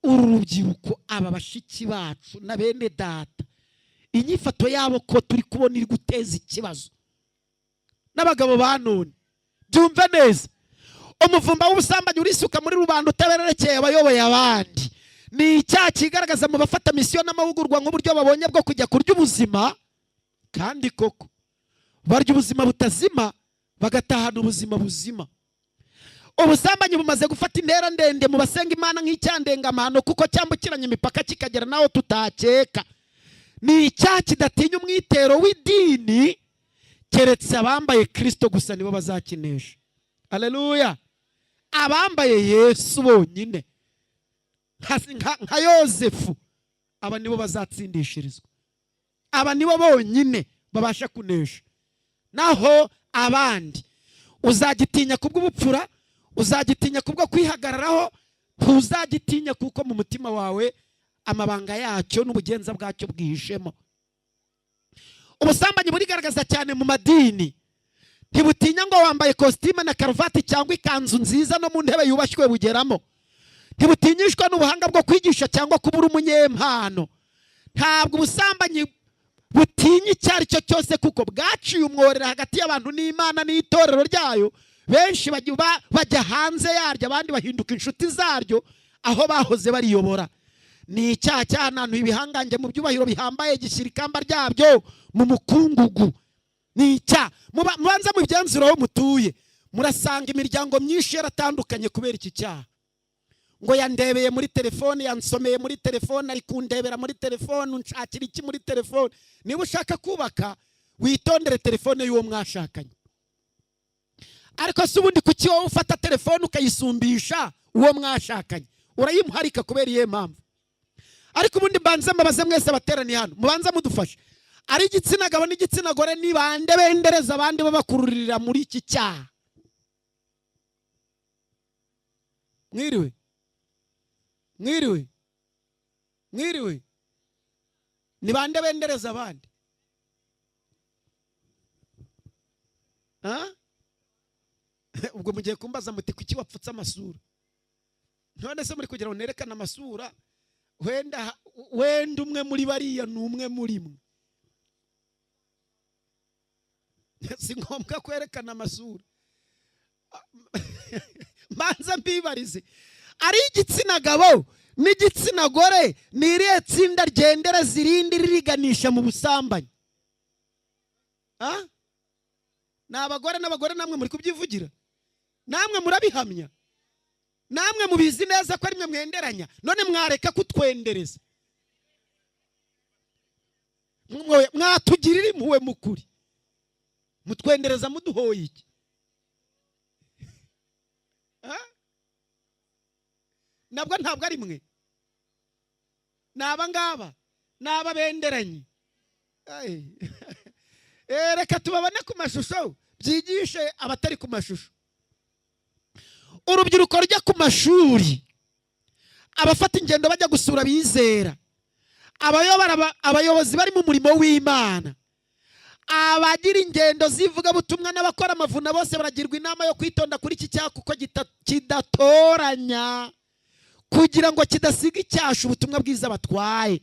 uru rubyiruko, aba bashiki bacu na bene data, inyifato yabo ko turi kubona iri guteza ikibazo. N'abagabo ba none byumve neza, umuvumba w'ubusambanyi urisuka muri rubanda utabererekeye abayoboye abandi. Ni icyaha kigaragaza mu bafata misiyo n'amahugurwa nk'uburyo babonye bwo kujya kurya ubuzima, kandi koko barya ubuzima butazima bagatahana ubuzima buzima. Ubusambanyi bumaze gufata intera ndende mu basenga Imana nk'icyandengamano kuko cyambukiranye imipaka kikagera naho tutakeka. Ni icyaha kidatinya umwitero w'idini, keretse abambaye Kristo gusa nibo bazakinesha. Haleluya. Abambaye Yesu bonyine nka Yosefu, aba nibo bazatsindishirizwa, aba nibo bonyine babasha kunesha. Naho abandi uzagitinya kubw'ubupfura, uzagitinya kubwo kwihagararaho, ntuzagitinya kuko mu mutima wawe amabanga yacyo n'ubugenza bwacyo bwihishemo. Ubusambanyi burigaragaza cyane mu madini. Ntibutinya ngo wambaye kositime na karuvati cyangwa ikanzu nziza no mu ntebe yubashywe bugeramo. Ntibutinyishwa n'ubuhanga bwo kwigisha cyangwa kubura umunyempano. Ntabwo ubusambanyi butinya icyo ari cyo cyose kuko bwaciye umworera hagati y'abantu n'Imana n'itorero ryayo. Benshi bajya hanze yaryo, abandi bahinduka inshuti zaryo aho bahoze bariyobora. Ni icyaha cyahanantuye ibihangange mu byubahiro bihambaye, gishyira ikamba ryabyo mu mukungugu. Ni icyaha. Mubanza mu byanzuro aho mutuye murasanga imiryango myinshi yaratandukanye kubera iki cyaha. Ngo yandebeye muri telefone, yansomeye muri telefone, ari kundebera muri telefone, unshakira iki muri telefone. Niba ushaka kubaka witondere telefone y'uwo mwashakanye. Ariko si ubundi kuki wowe ufata telefone ukayisumbisha uwo mwashakanye? Urayimuharika kubera iyihe mpamvu? Ariko ubundi mbanze mbabaze mwese abateraniye hano, mubanza mudufashe. Ari igitsina gabo n'igitsina gore ni bande bendereza abandi babakururira muri iki cyaha? Mwiriwe? Mwiriwe? Mwiriwe? Ni bande bendereza abandi? Ubwo mugiye kumbaza muti kuki wapfutse amasura? None se muri kugira ngo nerekane amasura? Wenda umwe muri bariya ni umwe muri mwe. Si ngombwa kwerekana amasura. Manza mbibarize, ari igitsina gabo n'igitsina gore ni irihe tsinda ryendereza irindi ririganisha mu busambanyi? Ni abagore n'abagore namwe muri kubyivugira, namwe murabihamya, namwe mubizi neza ko ari mwe mwenderanya. None mwareka kutwendereza, mwatugirira impuhwe mukuri, mutwendereza muduhoye iki? Nabwo ntabwo ari mwe, naba ngaba naba benderanye. Reka tubabone ku mashusho, byigishe abatari ku mashusho. Urubyiruko rujya ku mashuri abafata ingendo bajya gusura bizera, abayobozi bari mu murimo w'Imana, abagira ingendo zivuga butumwa n'abakora amavuna bose baragirwa inama yo kwitonda kuri iki cyaha kuko kidatoranya kugira ngo kidasiga icyasha ubutumwa bwiza batwaye.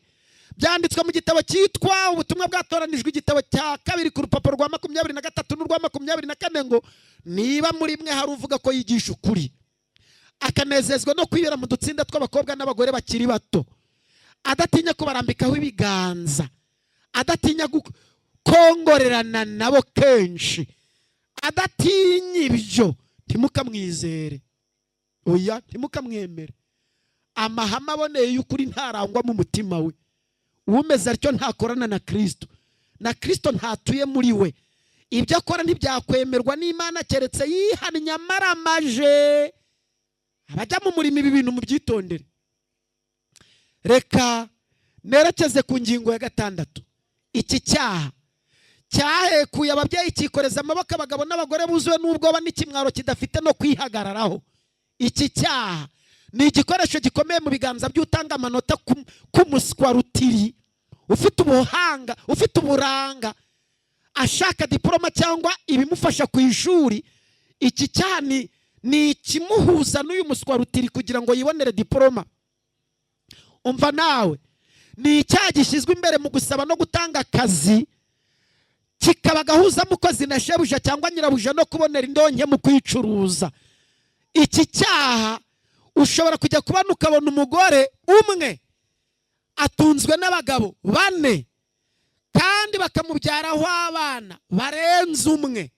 Byanditswe mu gitabo cyitwa ubutumwa bwatoranijwe, igitabo cya 2 ku rupapuro rwa 23 n'urwa 24 ngo niba muri mwe hari uvuga ko yigisha ukuri akanezezwa no kwibera mu dutsinda tw'abakobwa n'abagore bakiri bato, adatinya kubarambikaho ibiganza, adatinya kongorerana nabo kenshi, adatinya ibyo, ntimukamwizere. Oya, ntimukamwemere. Amahame aboneye y'ukuri ntarangwa mu mutima we. Umeze atyo ntakorana na Kristo, na Kristo ntatuye muri we. Ibyo akora ntibyakwemerwa n'Imana keretse yihannye amaramaje. Abajya mu murimo ibi bintu mubyitondere. Reka nerekeze ku ngingo ya 6. Iki cyaha cyahekuye ababyeyi kikoreza amaboko abagabo n'abagore buzuwe n'ubwoba n'ikimwaro kidafite no kwihagararaho. Iki cyaha ni igikoresho gikomeye mu biganza by'utanga amanota k'umuswa rutiri, ufite ubuhanga, ufite uburanga, ashaka diploma cyangwa ibimufasha ku ishuri. Iki cyaha ni ikimuhuza n'uyu muswa rutiri kugira ngo yibonere diploma. Umva nawe, ni icyaha gishyizwe imbere mu gusaba no gutanga akazi, kikaba gahuza mukozi na shebuja cyangwa nyirabuja no kubonera indonke mu kwicuruza. Iki cyaha ushobora kujya kubana ukabona umugore umwe atunzwe n'abagabo 4 kandi bakamubyaraho abana barenze umwe,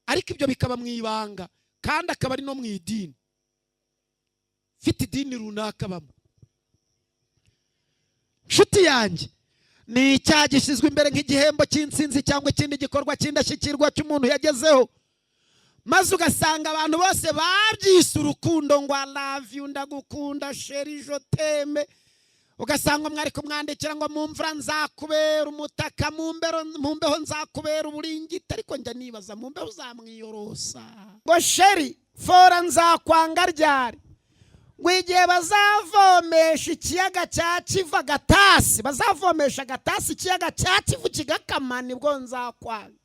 ariko ibyo bikaba mu ibanga kandi akaba ari no mu idini, fite idini runaka bamo. Nshuti yanjye, ni icyaha gishyizwe imbere nk'igihembo cy'insinzi cyangwa ikindi gikorwa cy'indashyikirwa cy'umuntu yagezeho, maze ugasanga abantu bose babyise urukundo ngo I love you, ndagukunda sheri je t'aime. Ugasanga mwari kumwandikira ngo mu mvura nzakubera umutaka, mu mbeho nzakubera uburingiti, ariko njya nibaza mu mbeho uzamwiyorosa. Ngo sheri fora nzakwanga ryari, ngo igihe bazavomesha ikiyaga cya Kivu Gatasi, bazavomesha Gatasi ikiyaga cya Kivu kigakama, nibwo nzakwanga.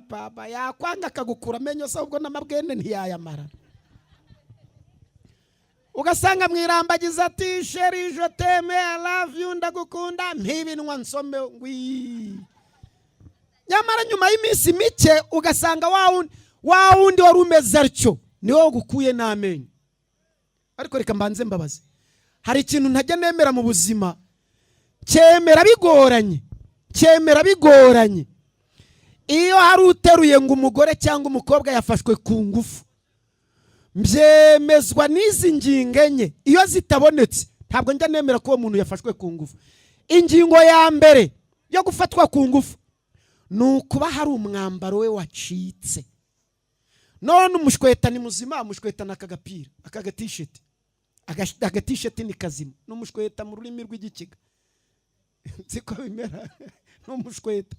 Baba yakwanga akagukura amenyo se ubwo n'amabwene ntiyayamara. Ugasanga mwirambagiza ati sheri je t'aime, I love you, ndagukunda, mpibinwa nsome ngwi. Nyamara nyuma y'iminsi mike ugasanga wa wundi wari umeze atyo niwo gukuye n'amenyo. Ariko reka mbanze mbabaze, hari ikintu ntajya nemera mu buzima, cyemera bigoranye. Iyo hari uteruye ngo umugore cyangwa umukobwa yafashwe ku ngufu, mbyemezwa n'izi ngingo enye. Iyo zitabonetse ntabwo njya nemera ko uwo muntu yafashwe ku ngufu. Ingingo ya mbere yo gufatwa ku ngufu ni ukuba hari umwambaro we wacitse. None umushweta ni muzima, umushweta n'akagapira, akagatisheti, agatisheti ni kazima, n'umushweta mu rurimi rw'igikiga siko bimera. N'umushweta,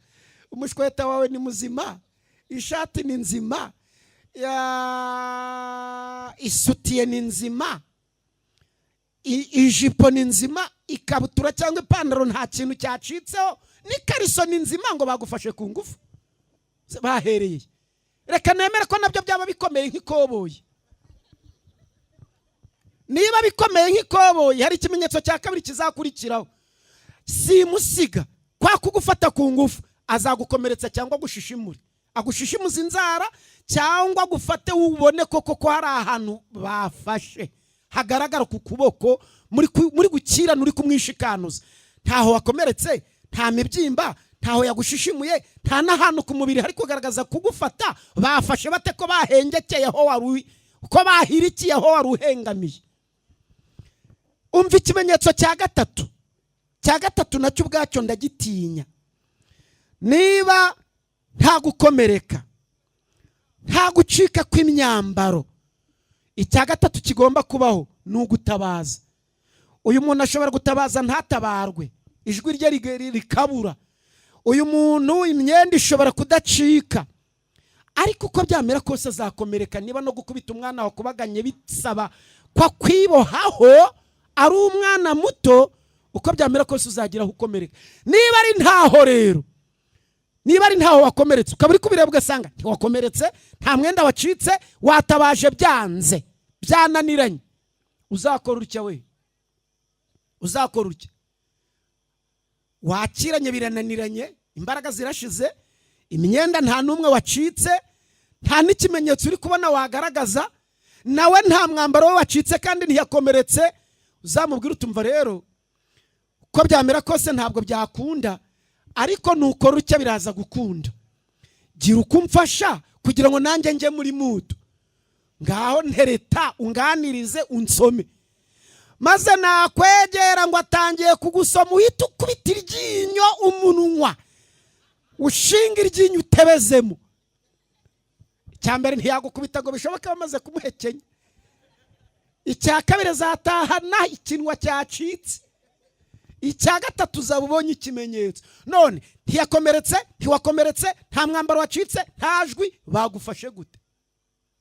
umushweta wawe ni muzima, ishati ni nzima, isutiye ni nzima, ijipo ni nzima, ikabutura cyangwa ipantaro nta kintu cyacitseho, n'ikariso ni nzima, ngo bagufashe ku ngufu bahereye. Reka nemere ko nabyo byaba bikomeye nk'ikoboyi. Niba bikomeye nk'ikoboyi, hari ikimenyetso cya kabiri kizakurikiraho. Simusiga kwa kugufata ku ngufu, azagukomeretsa cyangwa gushishimura, agushishimuza inzara cyangwa gufate ubone koko ko hari ahantu bafashe hagaragara ku kuboko muri gukira nuri kumwishikanuza. Ntaho wakomeretse, nta mibyimba, ntaho yagushishimuye, nta n'ahantu ku mubiri hari kugaragaza kugufata bafashe bate ko bahengekeyeho wari uko bahirikiyeho wari uhengamiye. Umva ikimenyetso cya gatatu nacyo ubwacyo ndagitinya. Niba nta gukomereka, nta gucika kw'imyambaro, icya gatatu kigomba kubaho ni ugutabaza. Uyu muntu ashobora gutabaza ntatabarwe, ijwi rye rikabura. Uyu muntu imyenda ishobora kudacika, ariko uko byamera kose azakomereka. Niba no gukubita umwana wakubaganye bisaba kwa kwibohaho ari umwana muto, uko byamera kose uzagira ukomereka. Niba ari ntaho rero, niba ari ntaho wakomeretse ukaba uri kubireba ugasanga ntiwakomeretse, nta mwenda wacitse, watabaje byanze byananiranye, uzakora utya we? Uzakora utya? Wakiranye birananiranye, imbaraga zirashize, imyenda nta numwe wacitse, nta n'ikimenyetso uri kubona wagaragaza, nawe nta mwambaro we wacitse kandi ntiyakomeretse, uzamubwira utumva rero uko byamera kose ntabwo byakunda, ariko nukora utya biraza gukunda. Gira ukumfasha kugira ngo nanjye nje muri muto, ngaho ntereta unganirize unsome. Maze nakwegera ngo atangiye kugusoma, uhita ukubita iryinyo umunwa, ushinga iryinyo utebezemo. Icyambere ntiyagukubita ngo bishoboke bamaze kumuhekenya. Icya kabiri azatahana ikinwa cyacitse. Icya gatatu uzaba ubonye ikimenyetso. None ntiyakomeretse, ntiwakomeretse, nta mwambaro wacitse, nta jwi, bagufashe gute?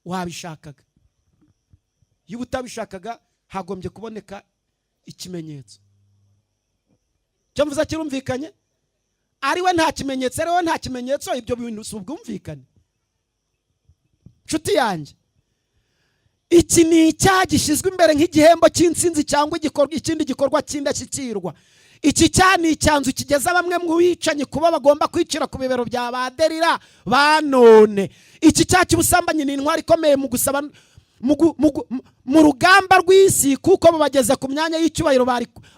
Wabishakaga. Iyo utabishakaga hagombye kuboneka ikimenyetso. Cyo mvuza kirumvikanye? Ari we nta kimenyetso, ari we nta kimenyetso, ibyo bintu subwumvikane. Nshuti yanjye, iki ni icyaha gishyizwe imbere nk'igihembo cy'insinzi cyangwa igikorwa, ikindi gikorwa cy'indashyikirwa. Iki cyaha ni icyanzu kigeza bamwe mu bicanyi kuba bagomba kwicira ku bibero bya baderira banone. Iki cyaha cy'ubusambanyi ni intwari ikomeye mu gusaba mu rugamba rw'isi, kuko babageza ku myanya y'icyubahiro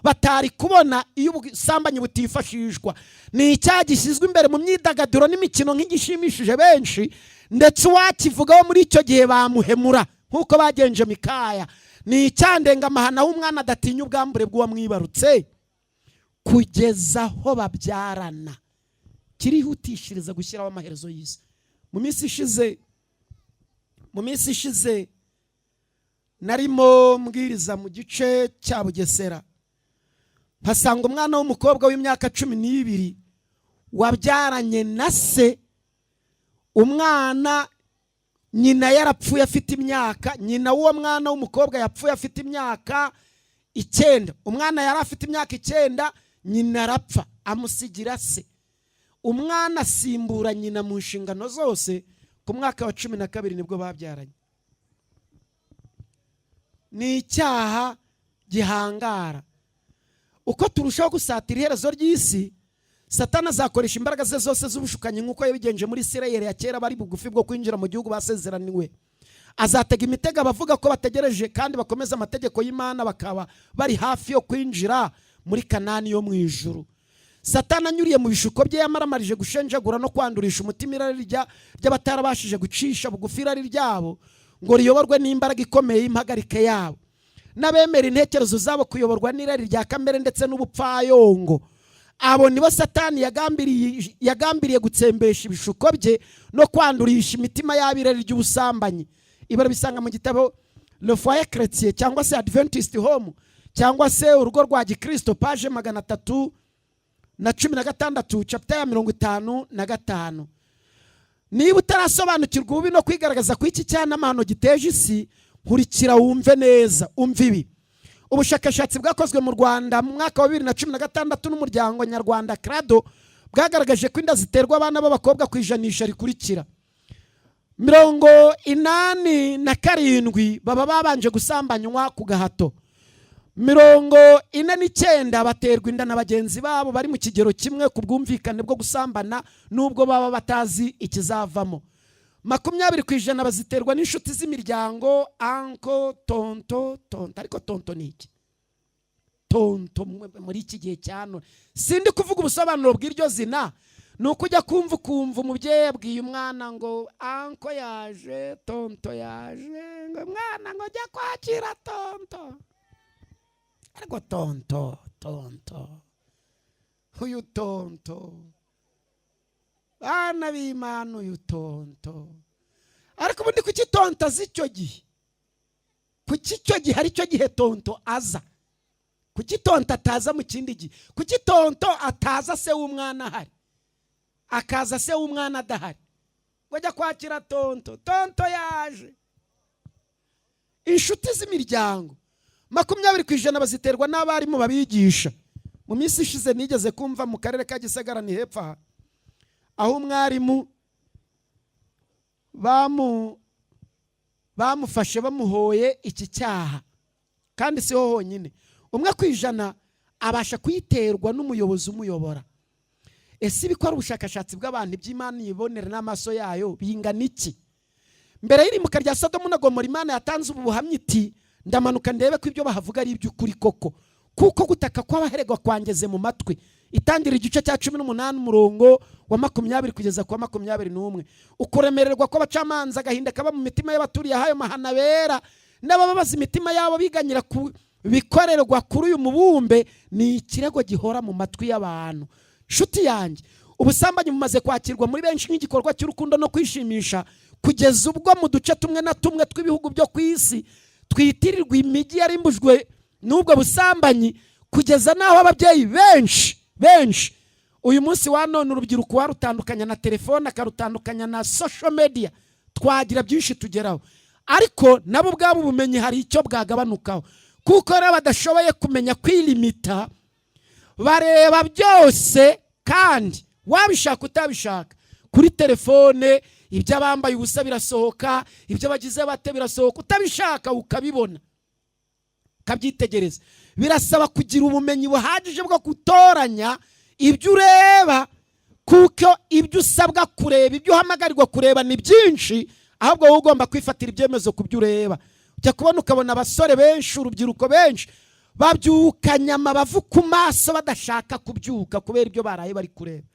batari kubona iyo ubusambanyi butifashishwa. Ni icyaha gishyizwe imbere mu myidagaduro n'imikino nk'igishimishije benshi, ndetse uwakivugaho muri icyo gihe bamuhemura nk'uko bagenje Mikaya. Ni icyaha ndengamahana w'umwana adatinya ubwambure bw'uwamwibarutse kugeza aho babyarana. Kirihutishiriza gushyiraho amaherezo y'isi. Mu minsi ishize narimo mbwiriza mu gice cya Bugesera, mpasanga umwana w'umukobwa w'imyaka 12 wabyaranye na se. Umwana nyina yarapfuye afite imyaka, nyina w'uwo mwana w'umukobwa yapfuye afite imyaka 9. Umwana yari afite imyaka 9, nyina arapfa amusigira se. Umwana asimbura nyina mu nshingano zose. Ku mwaka wa 12 nibwo babyaranye. Ni icyaha gihangara. Uko turushaho gusatira iherezo ry'isi, Satani azakoresha imbaraga ze zose z'ubushukanyi nk'uko yabigenje muri Isirayeli ya kera bari bugufi bwo kwinjira mu gihugu basezeraniwe. Azatega imitego abavuga ko bategereje kandi bakomeza amategeko y'Imana, bakaba bari hafi yo kwinjira muri Kanani yo mu ijuru. Satani anyuriye mu bishuko bye yamaramarije gushenjagura no kwandurisha umutima irari ry'abatarabashije gucisha bugufi irari ryabo ngo riyoborwe n'imbaraga ikomeye y'impagarike yabo, n'abemera intekerezo zabo kuyoborwa n'irari rya kamere ndetse n'ubupfayongo. Abo nibo Satani yagambiriye gutsembesha ibishuko bye no kwandurisha imitima y'abirari ry'ubusambanyi. Ibara bisanga mu gitabo Le Foyer Chrétien cyangwa se Adventist Home cyangwa se urugo rwa Gikristo, page 316, chapter ya 55. Niba utarasobanukirwa ubi no kwigaragaza ku iki cyana amahano giteje isi, nkurikira wumve neza. Umva ibi. Ubushakashatsi bwakozwe mu Rwanda mu mwaka wa 2016 n'umuryango nyarwanda Crado bwagaragaje ko inda ziterwa abana b'abakobwa ku ijanisha rikurikira: 87 baba babanje gusambanywa ku gahato, 49 baterwa inda na bagenzi babo bari mu kigero kimwe ku bwumvikane bwo gusambana nubwo baba batazi ikizavamo, 20% baziterwa n'inshuti z'imiryango, anko, tonto. Ariko tonto ni iki? Tonto muri iki gihe cyane sindi kuvuga ubusobanuro bw'iryo zina, nuko ujya kumva umubyeyi yabwiye umwana ngo anko yaje, tonto yaje, ngo mwana ngo jya kwakira tonto. Ariko tonto uyu tonto, bana b'Imana uyu tonto. Ariko ubundi kuki tonto azi icyo gihe? Kuki icyo gihe ari cyo gihe tonto aza? Kuki tonto ataza mu kindi gihe? Kuki tonto ataza se w'umwana ahari, akaza se w'umwana adahari? bajya kwakira tonto yaje. Inshuti z'imiryango 20% baziterwa n'abarimu babigisha. Mu minsi ishize nigeze kumva mu karere ka Gisagara ni hepfo aha, aho umwarimu bamufashe bamuhoye iki cyaha, kandi siho honyine, 1% abasha kuyiterwa n'umuyobozi umuyobora. Ese bikora ubushakashatsi bw'abantu iby'Imana yibonera n'amaso yayo bingana iki? Mbere y'irimuka rya Sodomu na Gomora Imana yatanze ubu buhamya iti ndamanuka ndebe ko ibyo bahavuga ari iby'ukuri koko, kuko gutaka kw'abahererwa kwangeze mu matwi. Itangira igice cya 18 umurongo wa 20 kugeza kwa 21. Ukuremererwa kw'abacamanza agahinda kaba mu mitima y'abaturiye hayo mahana bera n'abababaza imitima yabo biganyira ku bikorerwa kuri uyu mubumbe, ni ikirego gihora mu matwi y'abantu. Shuti yanjye, ubusambanyi bumaze kwakirwa muri benshi nk'igikorwa cy'urukundo no kwishimisha, kugeza ubwo mu duce tumwe na tumwe tw'ibihugu byo ku isi twitirirwa imijyi yarimbujwe n'ubwo busambanyi, kugeza naho ababyeyi benshi uyu munsi wa none urubyiruko warutandukanya na telefone, akarutandukanya na social media, twagira byinshi tugeraho. Ariko nabo ubwabo ubumenyi hari icyo bwagabanukaho, kuko rero badashoboye kumenya kwilimita, bareba byose kandi wabishaka utabishaka kuri telefone. Ibyo abambaye ubusa birasohoka, ibyo bagize bate birasohoka, utabishaka ukabibona kabyitegereza. Birasaba kugira ubumenyi buhagije bwo gutoranya ibyo ureba, kuko ibyo usabwa kureba, ibyo uhamagarirwa kureba ni byinshi, ahubwo wowe ugomba kwifatira ibyemezo ku byo ureba. Ujya kubona ukabona abasore benshi, urubyiruko benshi babyukanya amabavu ku maso badashaka kubyuka kubera ibyo baraye bari kureba,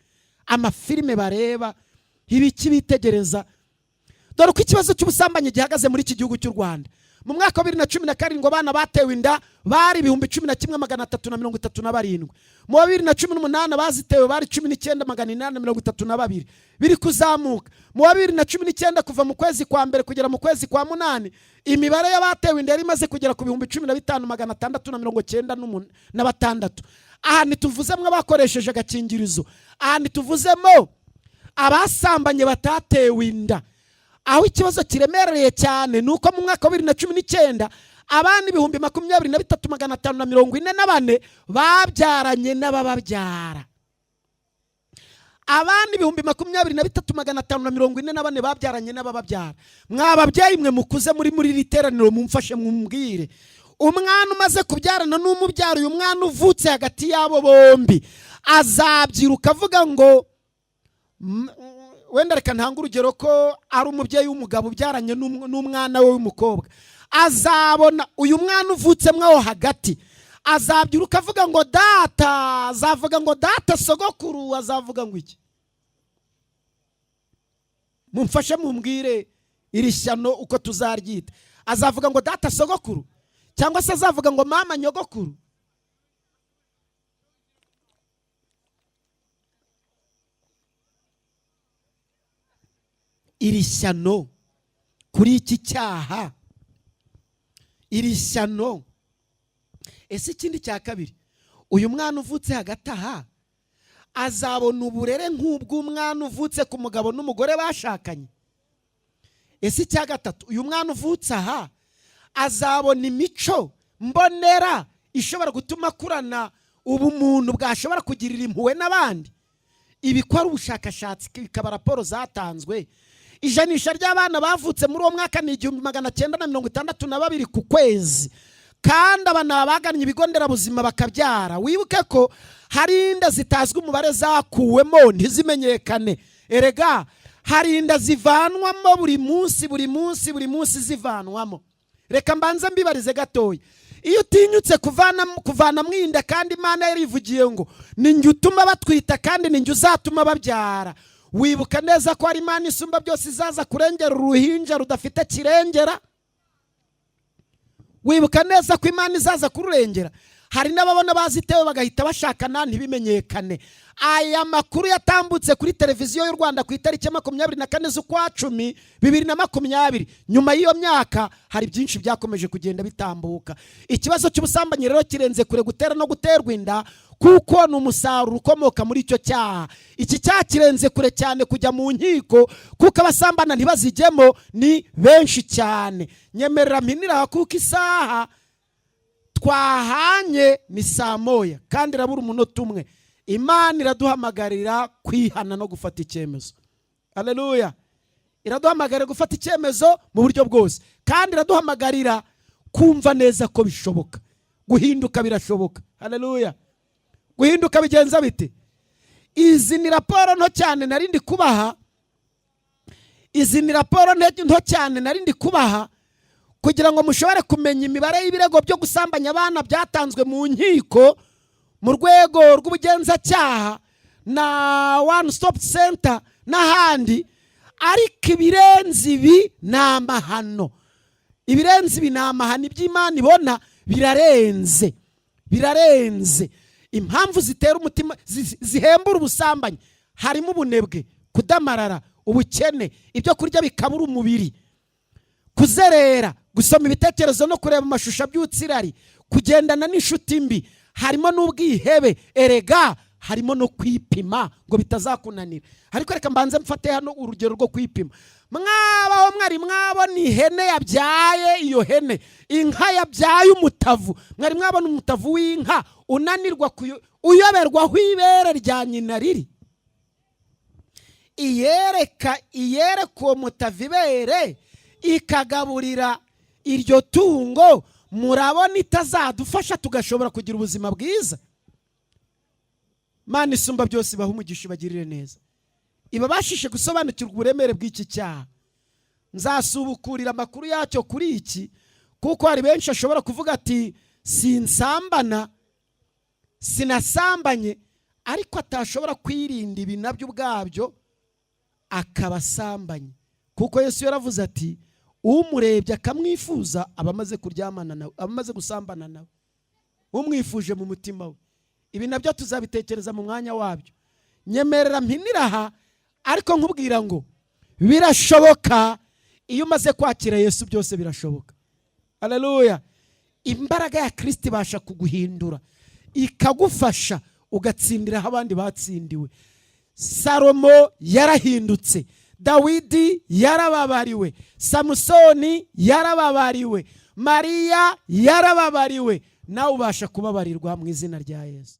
amafilime bareba, ibiki bitegereza. Dore uko ikibazo cy'ubusambanyi gihagaze muri iki gihugu cy'u Rwanda. Mu mwaka wa 2017 abana batewe inda bari 11,337. Mu 2018 bazitewe bari 19,832. Biri kuzamuka. Mu 2019 kuva mu kwezi kwa mbere kugera mu kwezi kwa munani, imibare y'abatewe inda yari imaze kugera ku 15,696. Aha ntituvuzemo abakoresheje agakingirizo, aha ntituvuzemo abasambanye batatewe inda. Aho ikibazo kiremereye cyane nuko mu mwaka wa 2019 abana 23,544 babyaranye n'abababyara. Abana 23,544 babyaranye n'abababyara. Mwababyeyi mwe mukuze muri literaniro mumfashe mumbwire, umwana umaze kubyarana n'umubyara, uyu mwana uvutse hagati yabo bombi azabyiruka avuga ngo, wenda reka ntanga urugero ko ari umubyeyi w'umugabo ubyaranye n'umwana we w'umukobwa, azabona uyu mwana uvutse mwaho hagati, azabyiruka avuga ngo data, azavuga ngo data sogokuru, azavuga ngo iki? Mumfashe mumbwire iri shyano uko tuzaryita. Azavuga ngo data sogokuru cyangwa se azavuga ngo mama nyogokuru? Iri shyano kuri iki cyaha, iri shyano. Ese ikindi cya kabiri, uyu mwana uvutse hagati aha azabona uburere nk'ubw'umwana uvutse ku mugabo n'umugore bashakanye? Ese icya gatatu, uyu mwana uvutse aha azabona imico mbonera ishobora gutuma akurana ubumuntu bwashobora kugirira impuhwe n'abandi? Ibikora ubushakashatsi bikaba raporo zatanzwe, ijanisha ry'abana bavutse muri uwo mwaka ni 1962 ku kwezi, kandi abana bagannye ibigo nderabuzima bakabyara. Wibuke ko hari inda zitazwi umubare zakuwemo ntizimenyekane. Erega hari inda zivanwamo buri munsi zivanwamo. Reka mbanze mbibarize gatoya, iyo utinyutse kuvana mwinda kandi Imana yarivugiye ngo ninjye utuma batwita kandi ninjye uzatuma babyara, wibuka neza ko ari Imana isumba byose izaza kurengera uruhinja rudafite kirengera? Wibuka neza ko Imana izaza kururengera? hari n'ababona bazitewe bagahita bashakana ntibimenyekane. Aya makuru yatambutse kuri televiziyo y'u Rwanda ku itariki 24 z'ukwa 10 2020. Nyuma y'iyo myaka hari byinshi byakomeje kugenda bitambuka. Ikibazo cy'ubusambanyi rero kirenze kure gutera no guterwa inda, kuko ni umusaruro ukomoka muri icyo cyaha. Iki cyaha kirenze kure cyane kujya mu nkiko, kuko abasambana ntibazijyemo ni benshi cyane. Nyemerera mpinira kuko isaha twahanye ni saa moya kandi irabura umunota umwe. Imana iraduhamagarira kwihana no gufata icyemezo. Haleluya. Iraduhamagarira gufata icyemezo mu buryo bwose, kandi iraduhamagarira kumva neza ko bishoboka. Guhinduka birashoboka. Haleluya. Guhinduka bigenza bite? Izi ni raporo nto cyane narindi kubaha. Izi ni raporo nto cyane narindi kubaha kugira ngo mushobore kumenya imibare y'ibirego byo gusambanya abana byatanzwe mu nkiko mu rwego rw'ubugenzacyaha na One Stop Center n'ahandi. Ariko ibirenze ibi ni amahano. Ibirenze ibi ni amahano. Iby'Imana ibona birarenze. Birarenze. Impamvu zitera umutima zihembura ubusambanyi harimo ubunebwe, kudamarara, ubukene, ibyo kurya bikabura umubiri, kuzerera, gusoma ibitekerezo no kureba amashusho abyutsirari, kugendana n'inshuti mbi, harimo n'ubwihebe, erega harimo no kwipima ngo bitazakunanira. Ariko reka mbanze mfate hano urugero rwo kwipima. Mwabaho mwari mwabona ihene yabyaye, iyo hene inka yabyaye umutavu, mwari mwabona umutavu w'inka unanirwa uyoberwaho ibere rya nyina riri. Iyereka uwo mutavu ibere ikagaburira iryo tungo, murabona itazadufasha tugashobora kugira ubuzima bwiza? Mana isumba byose ibaha umugisha, ibagirire neza, ibabashishe gusobanukirwa uburemere bw'iki cyaha. Nzasubukurira amakuru yacyo kuri iki, kuko hari benshi ashobora kuvuga ati sinsambana, sinasambanye, ariko atashobora kwirinda ibi nabyo ubwabyo akabasambanye. Kuko Yesu yaravuze ati umurebye akamwifuza abamaze kuryamana nawe, abamaze gusambana nawe, umwifuje mu mutima we. Ibi nabyo tuzabitekereza mu mwanya wabyo. Nyemerera mpiniraha, ariko nkubwira ngo birashoboka. Iyo umaze kwakira Yesu byose birashoboka. Haleluya. Imbaraga ya Kristo ibasha kuguhindura, ikagufasha ugatsindira aho abandi batsindiwe. Salomo yarahindutse, Dawidi yarababariwe, Samusoni yarababariwe, Mariya yarababariwe. Nawe ubasha kubabarirwa mu izina rya Yesu.